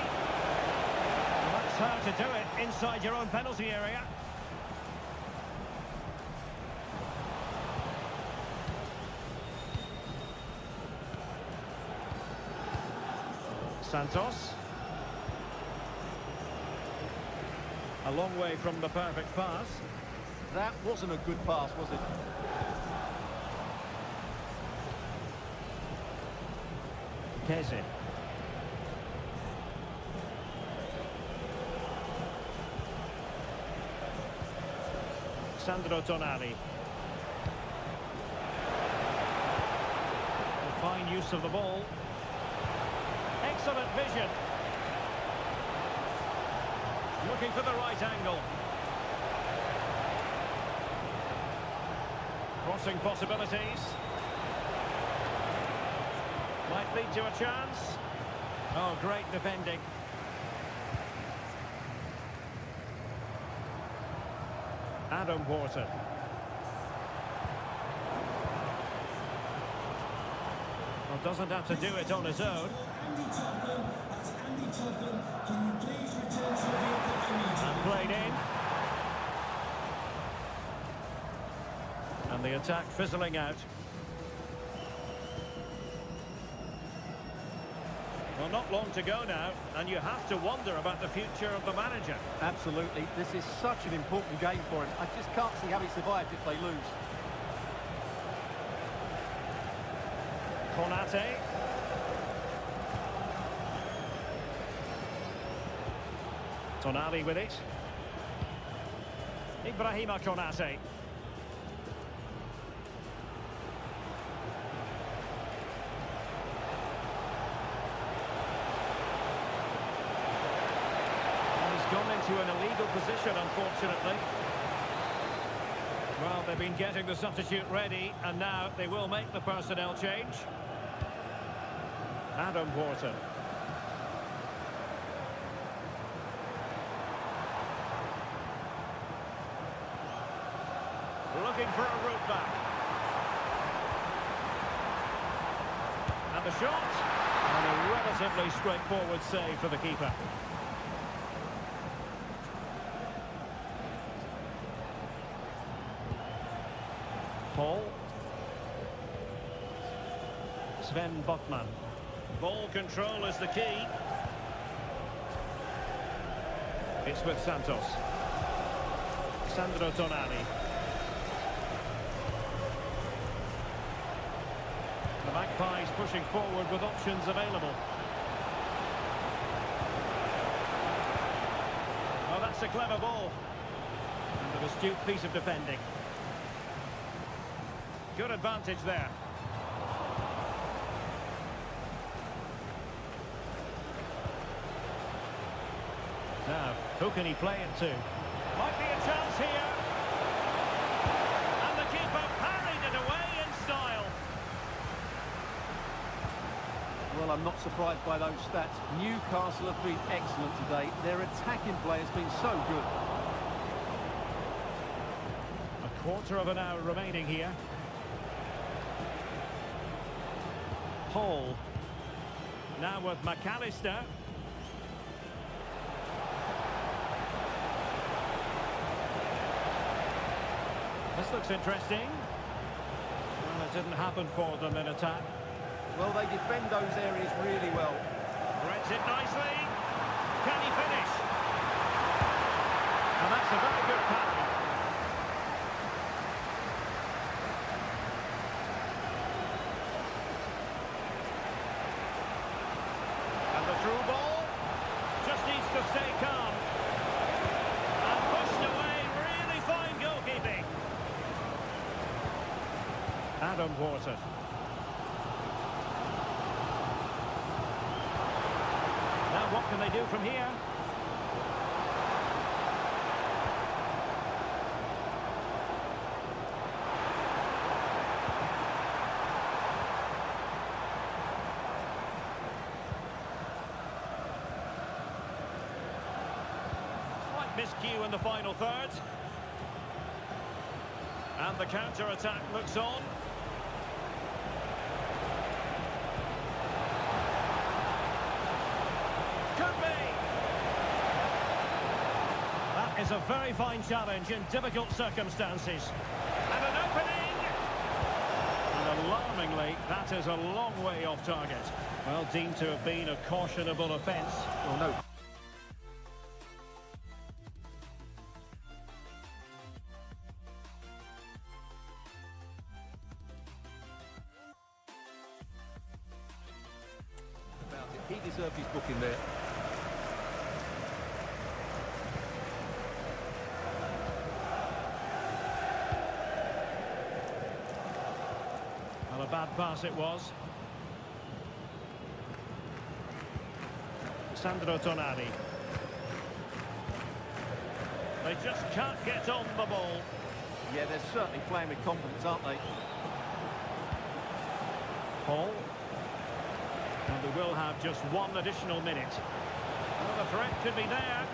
That's how to do it inside your own penalty area. Santos. A long way from the perfect pass. That wasn't a good pass, was it? Keze. Sandro Tonali. A fine use of the ball. Excellent vision. Looking for the right angle. Crossing possibilities. Might lead to a chance. Oh, great defending. Adam Wharton. Well, doesn't have to do it on his own. And played in. And the attack fizzling out. Well, not long to go now, and you have to wonder about the future of the manager. Absolutely. This is such an important game for him. I just can't see how he survived if they lose. Konate. Tonali with it. Ibrahima Konate. Gone into an illegal position, unfortunately. Well, they've been getting the substitute ready, and now they will make the personnel change. Adam Wharton. Looking for a route back. And the shot. And a relatively straightforward save for the keeper. Paul. Sven Botman. Ball control is the key. It's with Santos. Sandro Tonali. The Magpies pushing forward with options available. Oh, that's a clever ball. And an astute piece of defending. Good advantage there. Now, who can he play it to? Might be a chance here. And the keeper parried it away in style. Well, I'm not surprised by those stats. Newcastle have been excellent today. Their attacking play has been so good. A quarter of an hour remaining here. Hall. Now with McAllister. This looks interesting. Well, it didn't happen for them in attack. Well, they defend those areas really well. Threads it nicely. Can he finish? And that's a very good pass. And the through ball just needs to stay calm. And pushed away, really fine goalkeeping. Adam Wharton. Now what can they do from here? Miscue in the final third. And the counter-attack looks on. Could be! That is a very fine challenge in difficult circumstances. And an opening! And alarmingly, that is a long way off target. Well, deemed to have been a cautionable offence. Well, no. He deserved his booking there. Well, a bad pass it was. Sandro Tonali. They just can't get on the ball. Yeah, they're certainly playing with confidence, aren't they? Paul. And they will have just one additional minute. Well, the threat could be there.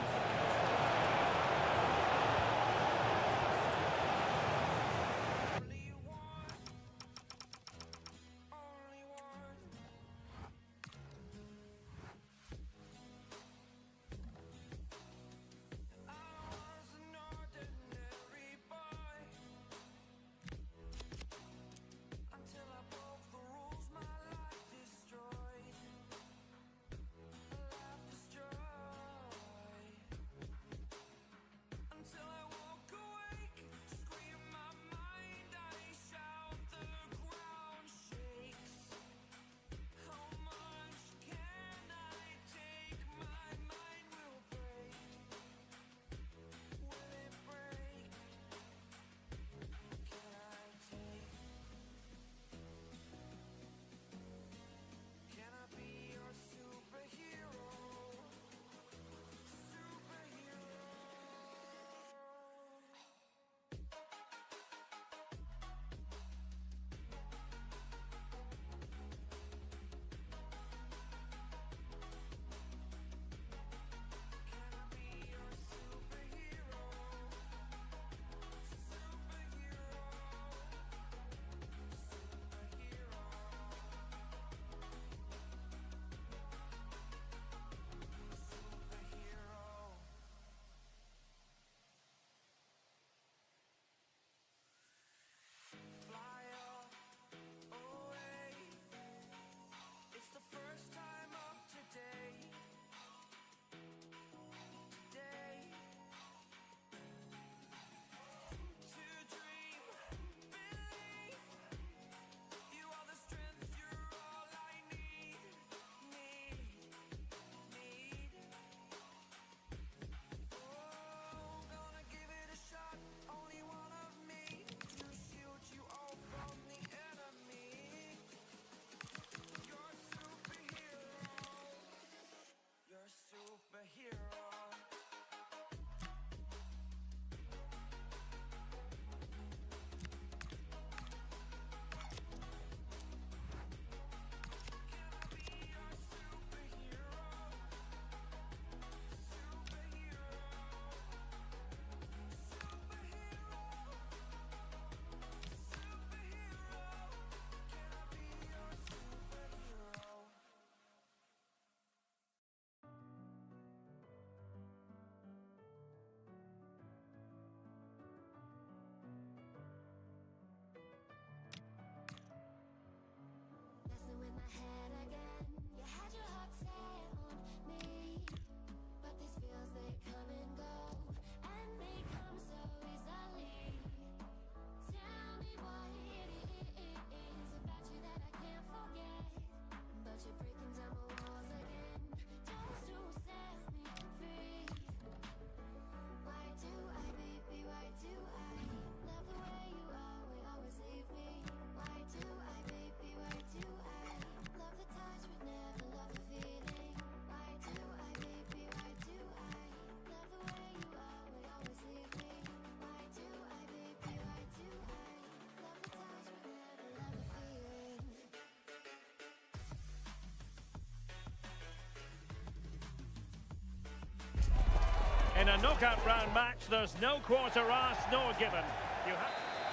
In a knockout round match, there's no quarter asked nor given.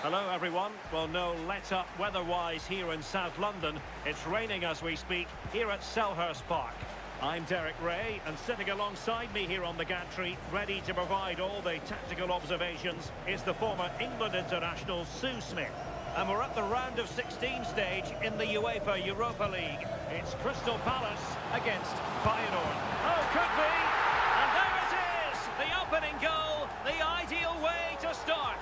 Hello everyone. Well, no let-up weather-wise here in South London. It's raining as we speak here at Selhurst Park. I'm Derek Ray, and sitting alongside me here on the gantry, ready to provide all the tactical observations, is the former England international Sue Smith. And we're at the round of 16 stage in the UEFA Europa League. It's Crystal Palace against Feyenoord. Oh, could be! And there it is! The opening goal, the ideal way to start.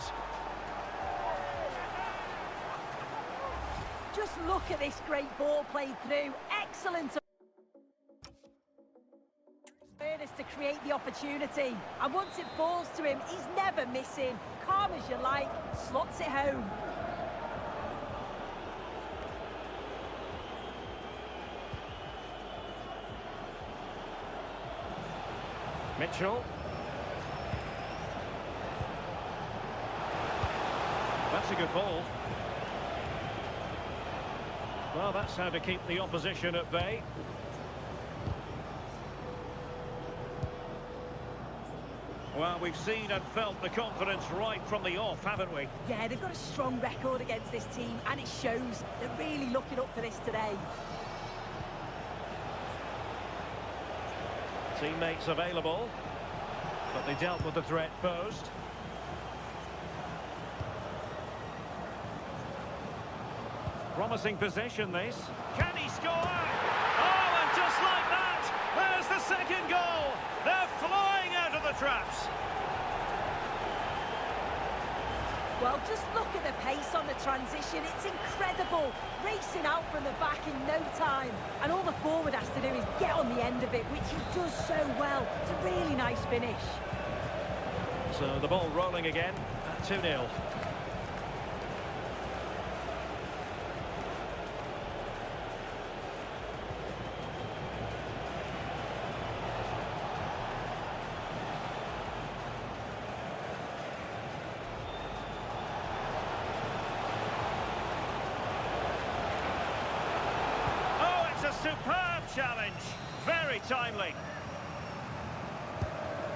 Just look at this great ball played through. Excellent awareness to create the opportunity. And once it falls to him, he's never missing. Calm as you like, slots it home. Mitchell. That's a good ball. Well, that's how to keep the opposition at bay. Well, we've seen and felt the confidence right from the off, haven't we? Yeah, they've got a strong record against this team, and it shows. They're really looking up for this today. Teammates available, but they dealt with the threat posed. Promising possession, this. Can he score? Oh, and just like that, there's the second goal. They're flying out of the traps. Well, just look at the pace on the transition. It's incredible. Racing out from the back in no time. And all the forward has to do is get on the end of it, which he does so well. It's a really nice finish. So the ball rolling again at 2-0. Superb challenge, very timely.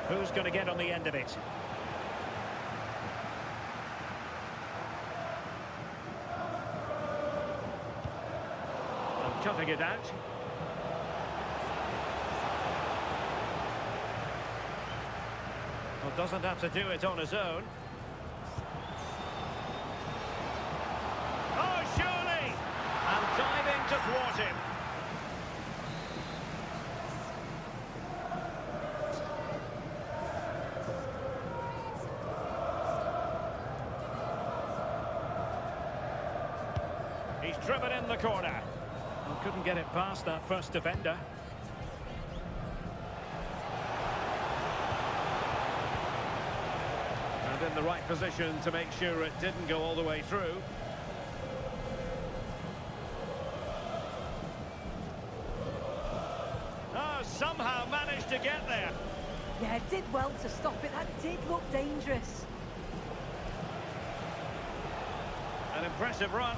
Who's going to get on the end of it? And cutting it out. Well, doesn't have to do it on his own. Oh, surely! And diving to thwart him. He's driven in the corner. Well, couldn't get it past that first defender. And in the right position to make sure it didn't go all the way through. Oh, somehow managed to get there. Yeah, did well to stop it. That did look dangerous. An impressive run.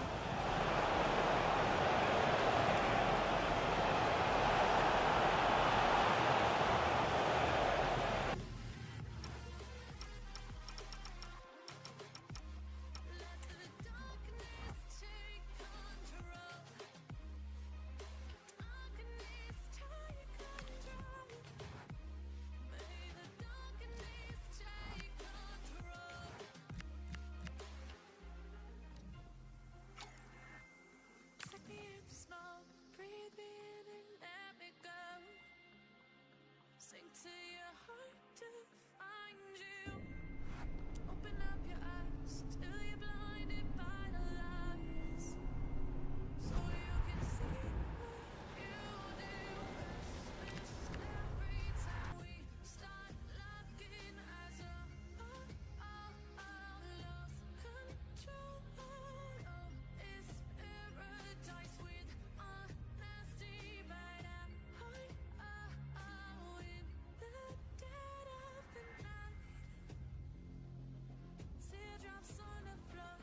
Sink to your heart to find you. Open up your eyes till you're blinded by the lies, so you can see what you do. Restless every time we start looking as a lost control. Oh, it's paradise with honesty, but at heart. In the dead of the night, teardrops on the floor.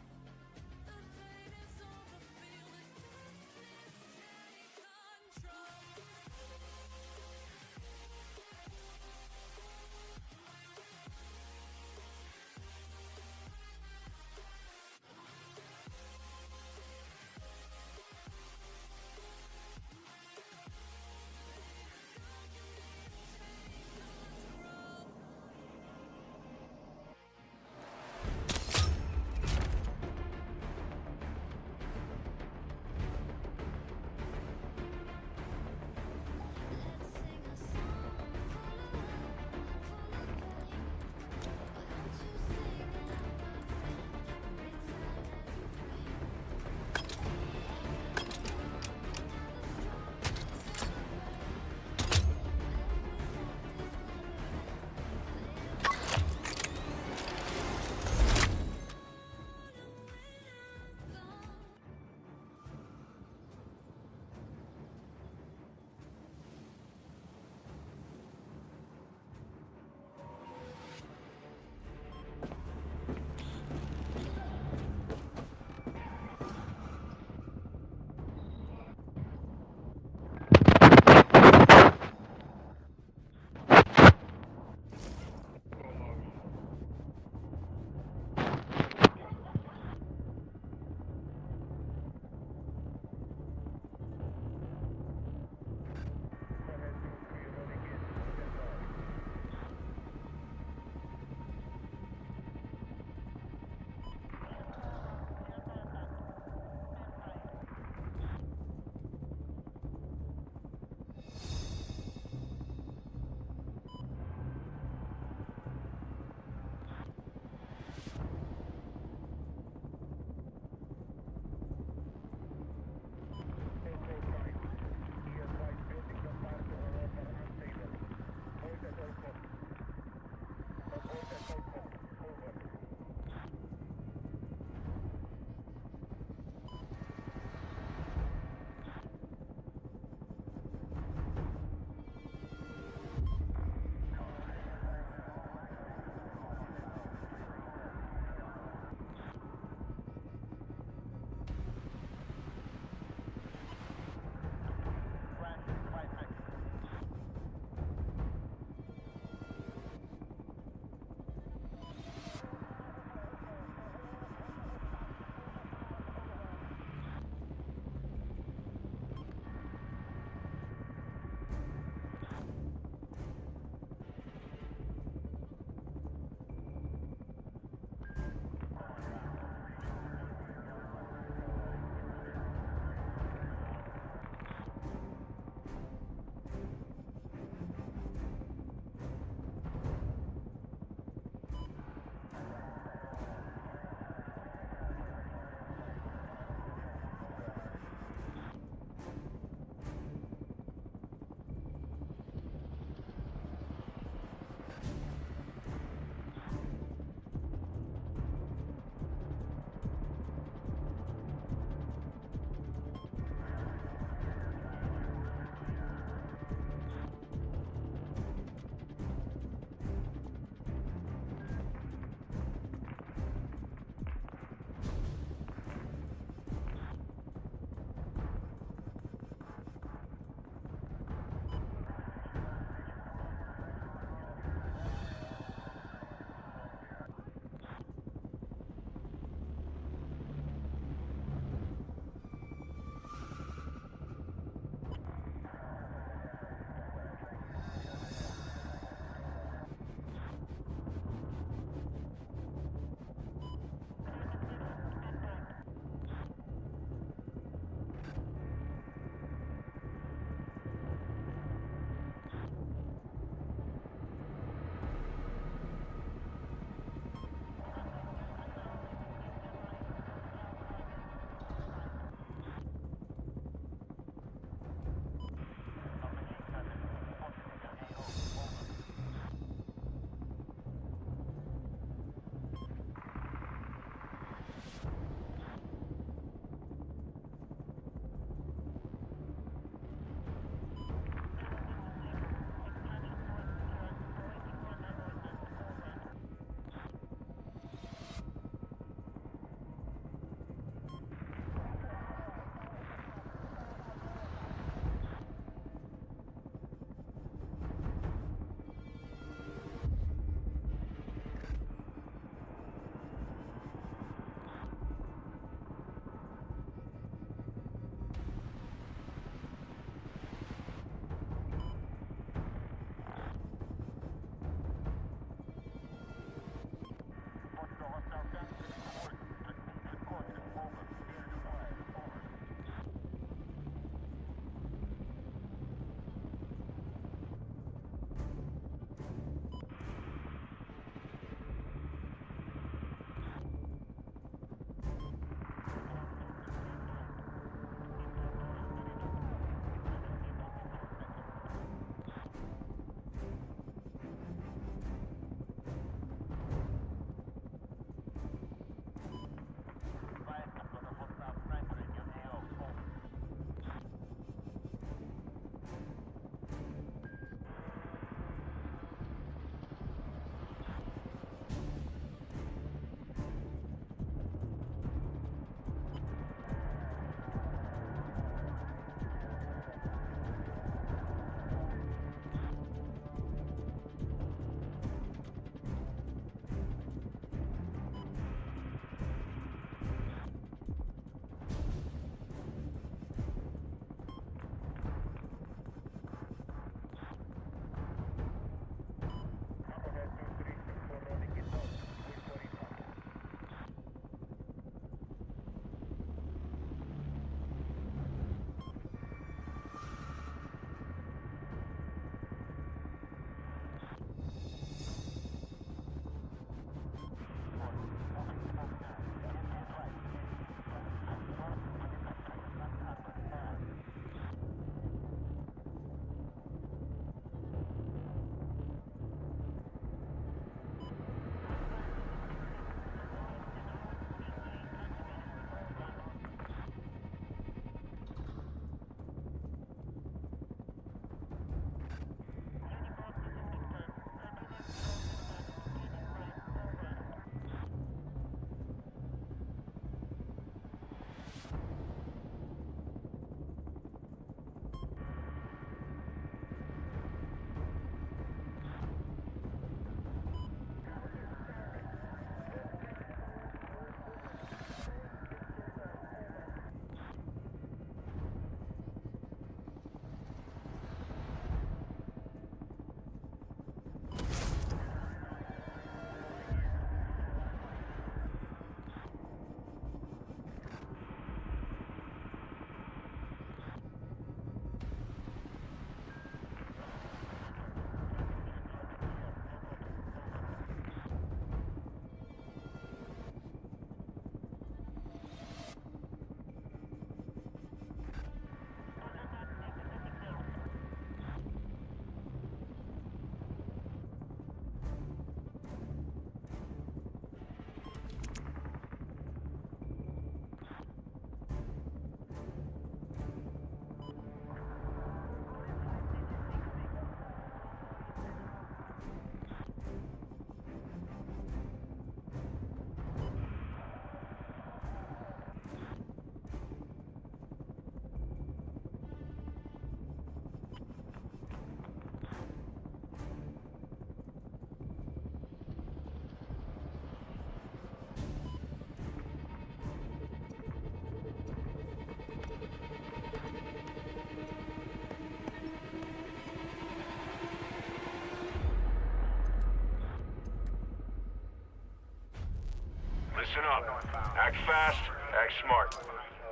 Listen up. Act fast, act smart.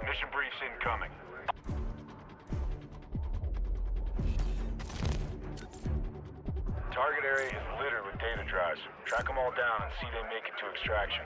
Mission briefs incoming. Target area is littered with data drives. Track them all down and see they make it to extraction.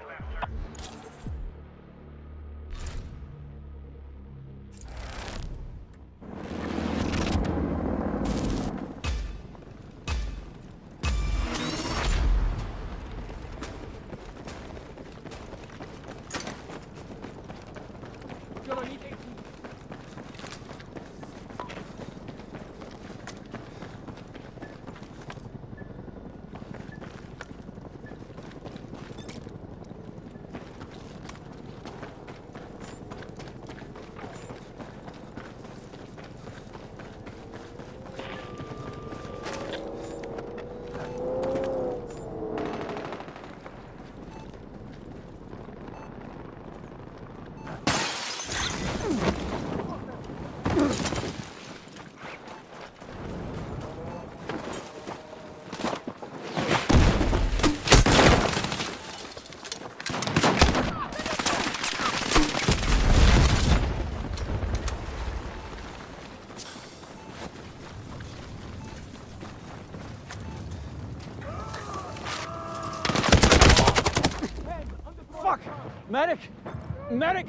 Fuck! Medic! Medic!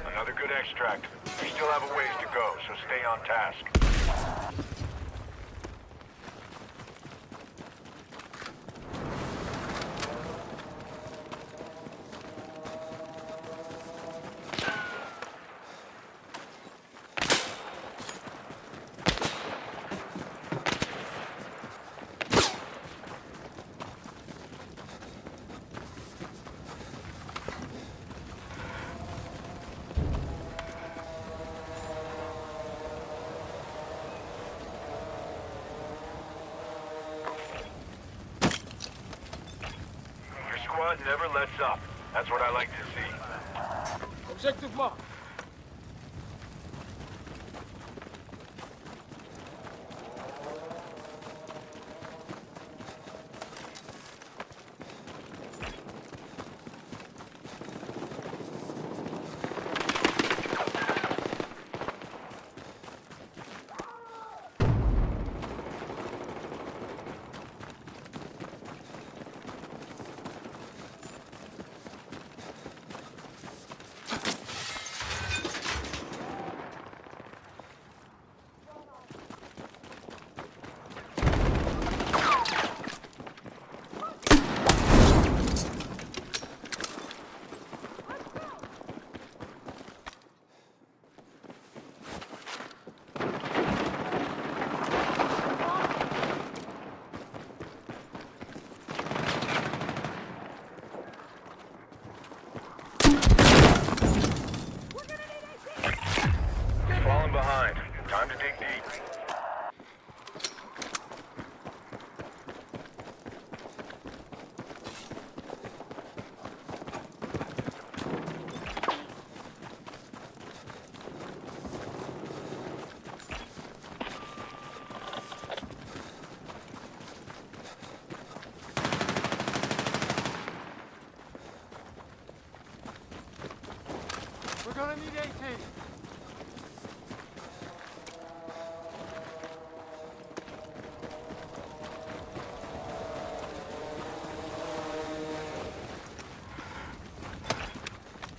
Another good extract. We still have a ways to go, so stay on task. Your squad never lets up. That's what I like to see. Objective mark. Falling behind. Time to dig deep. We're gonna need 18.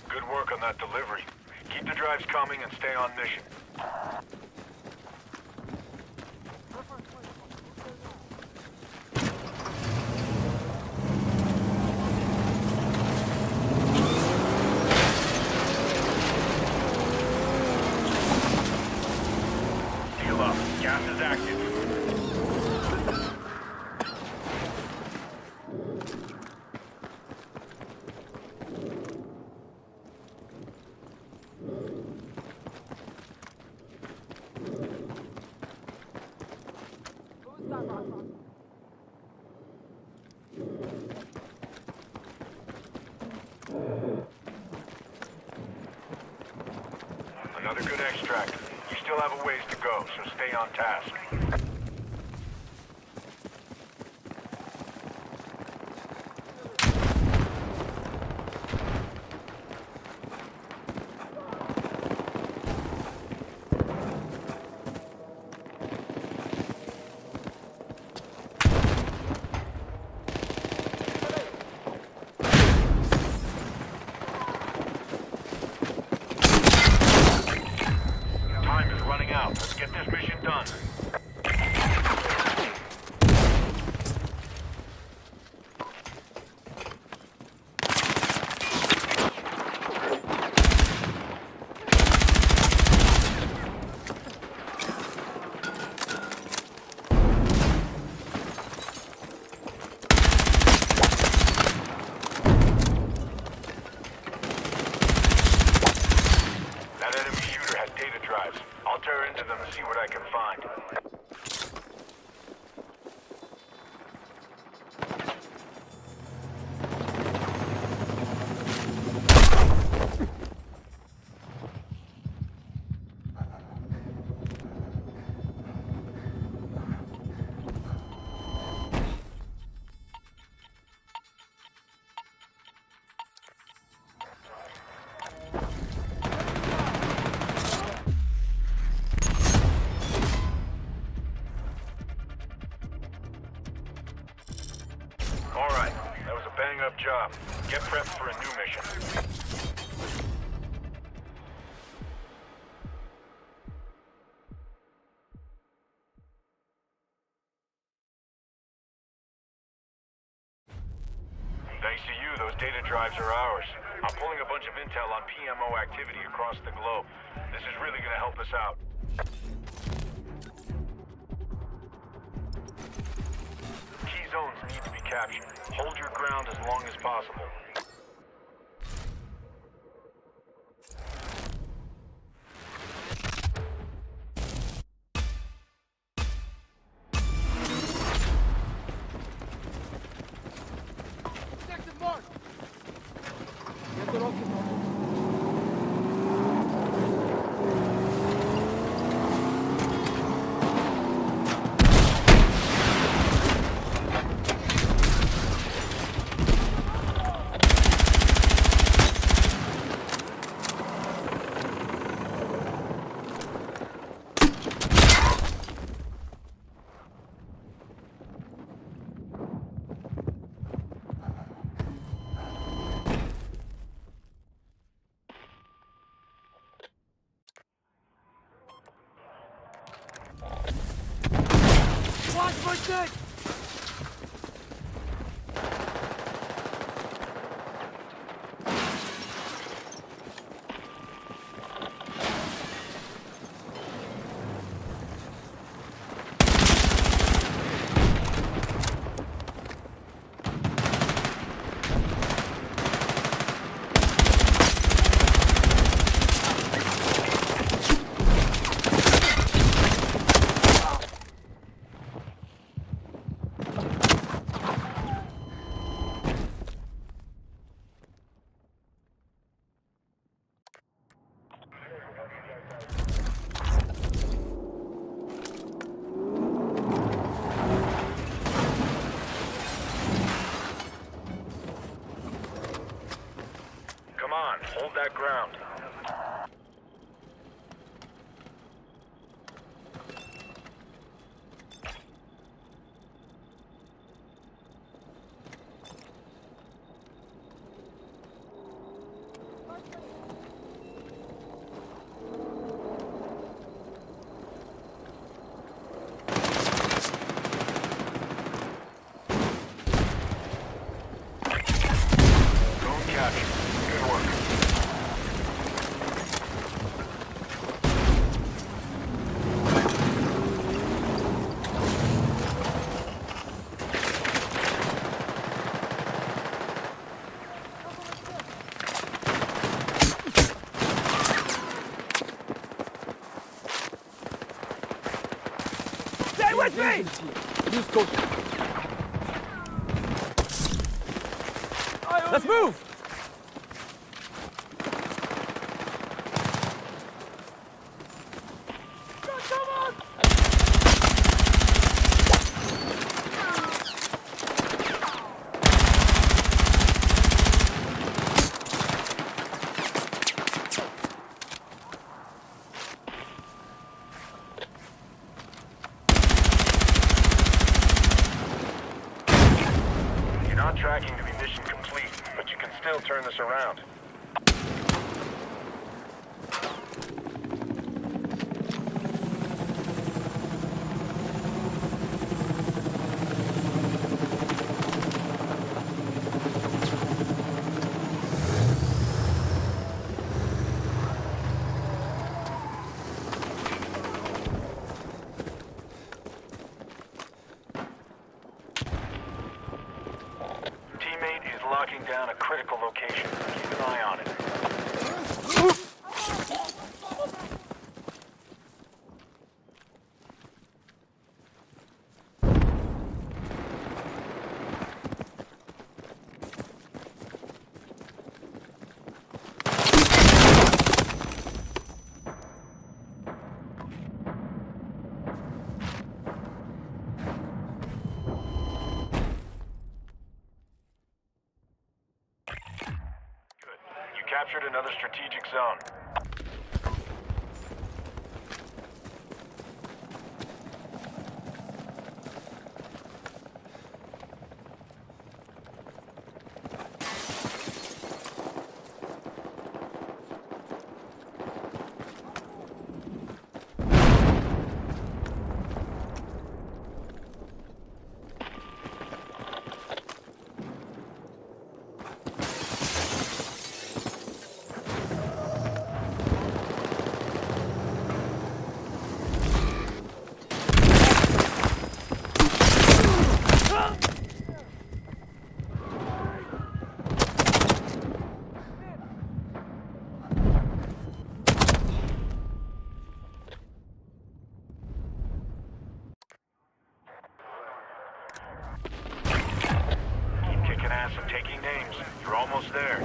Good work on that delivery. Keep the drives coming and stay on mission. Seal up. Gas is active. Another good extract. You still have a ways to go, so stay on task. Time is running out. Let's get this mission done. That enemy shooter has data drives. I'll tear into them and see what I can find. Alright, that was a bang-up job. Get prepped for a new mission. Thanks to you, those data drives are ours. I'm pulling a bunch of intel on PMO activity across the globe. This is really gonna help us out. Key zones need to be captured. Hold your ground as long as possible. Come on, hold that ground. Zone captured. Good work. Stay with me! Let's move! holding down a critical location. Keep an eye on it. You captured another strategic zone. Keep kicking ass and taking names. You're almost there.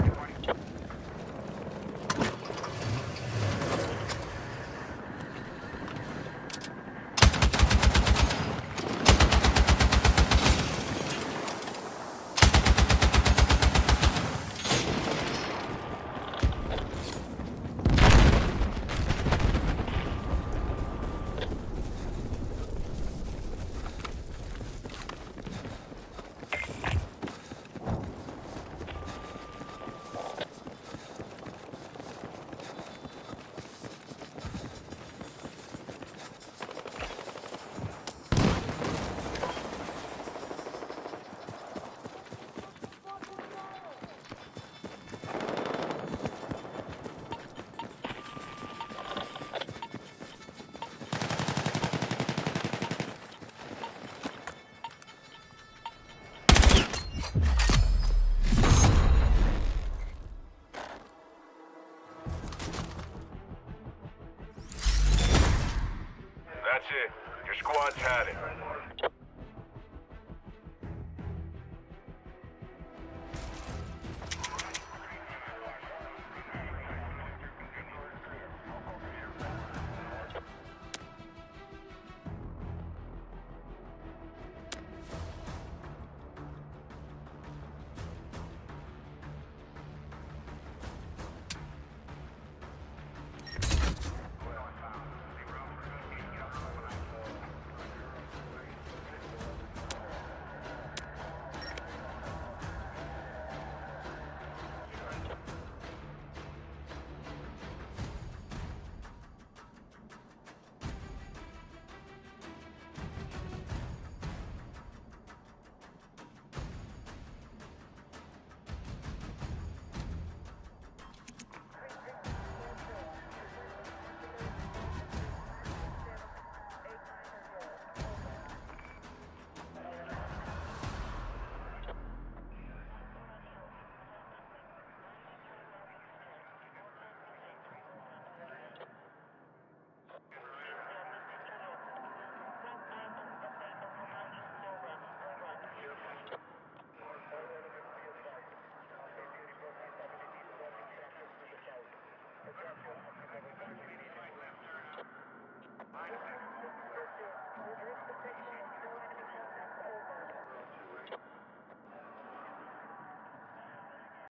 That's it. Your squad's had it.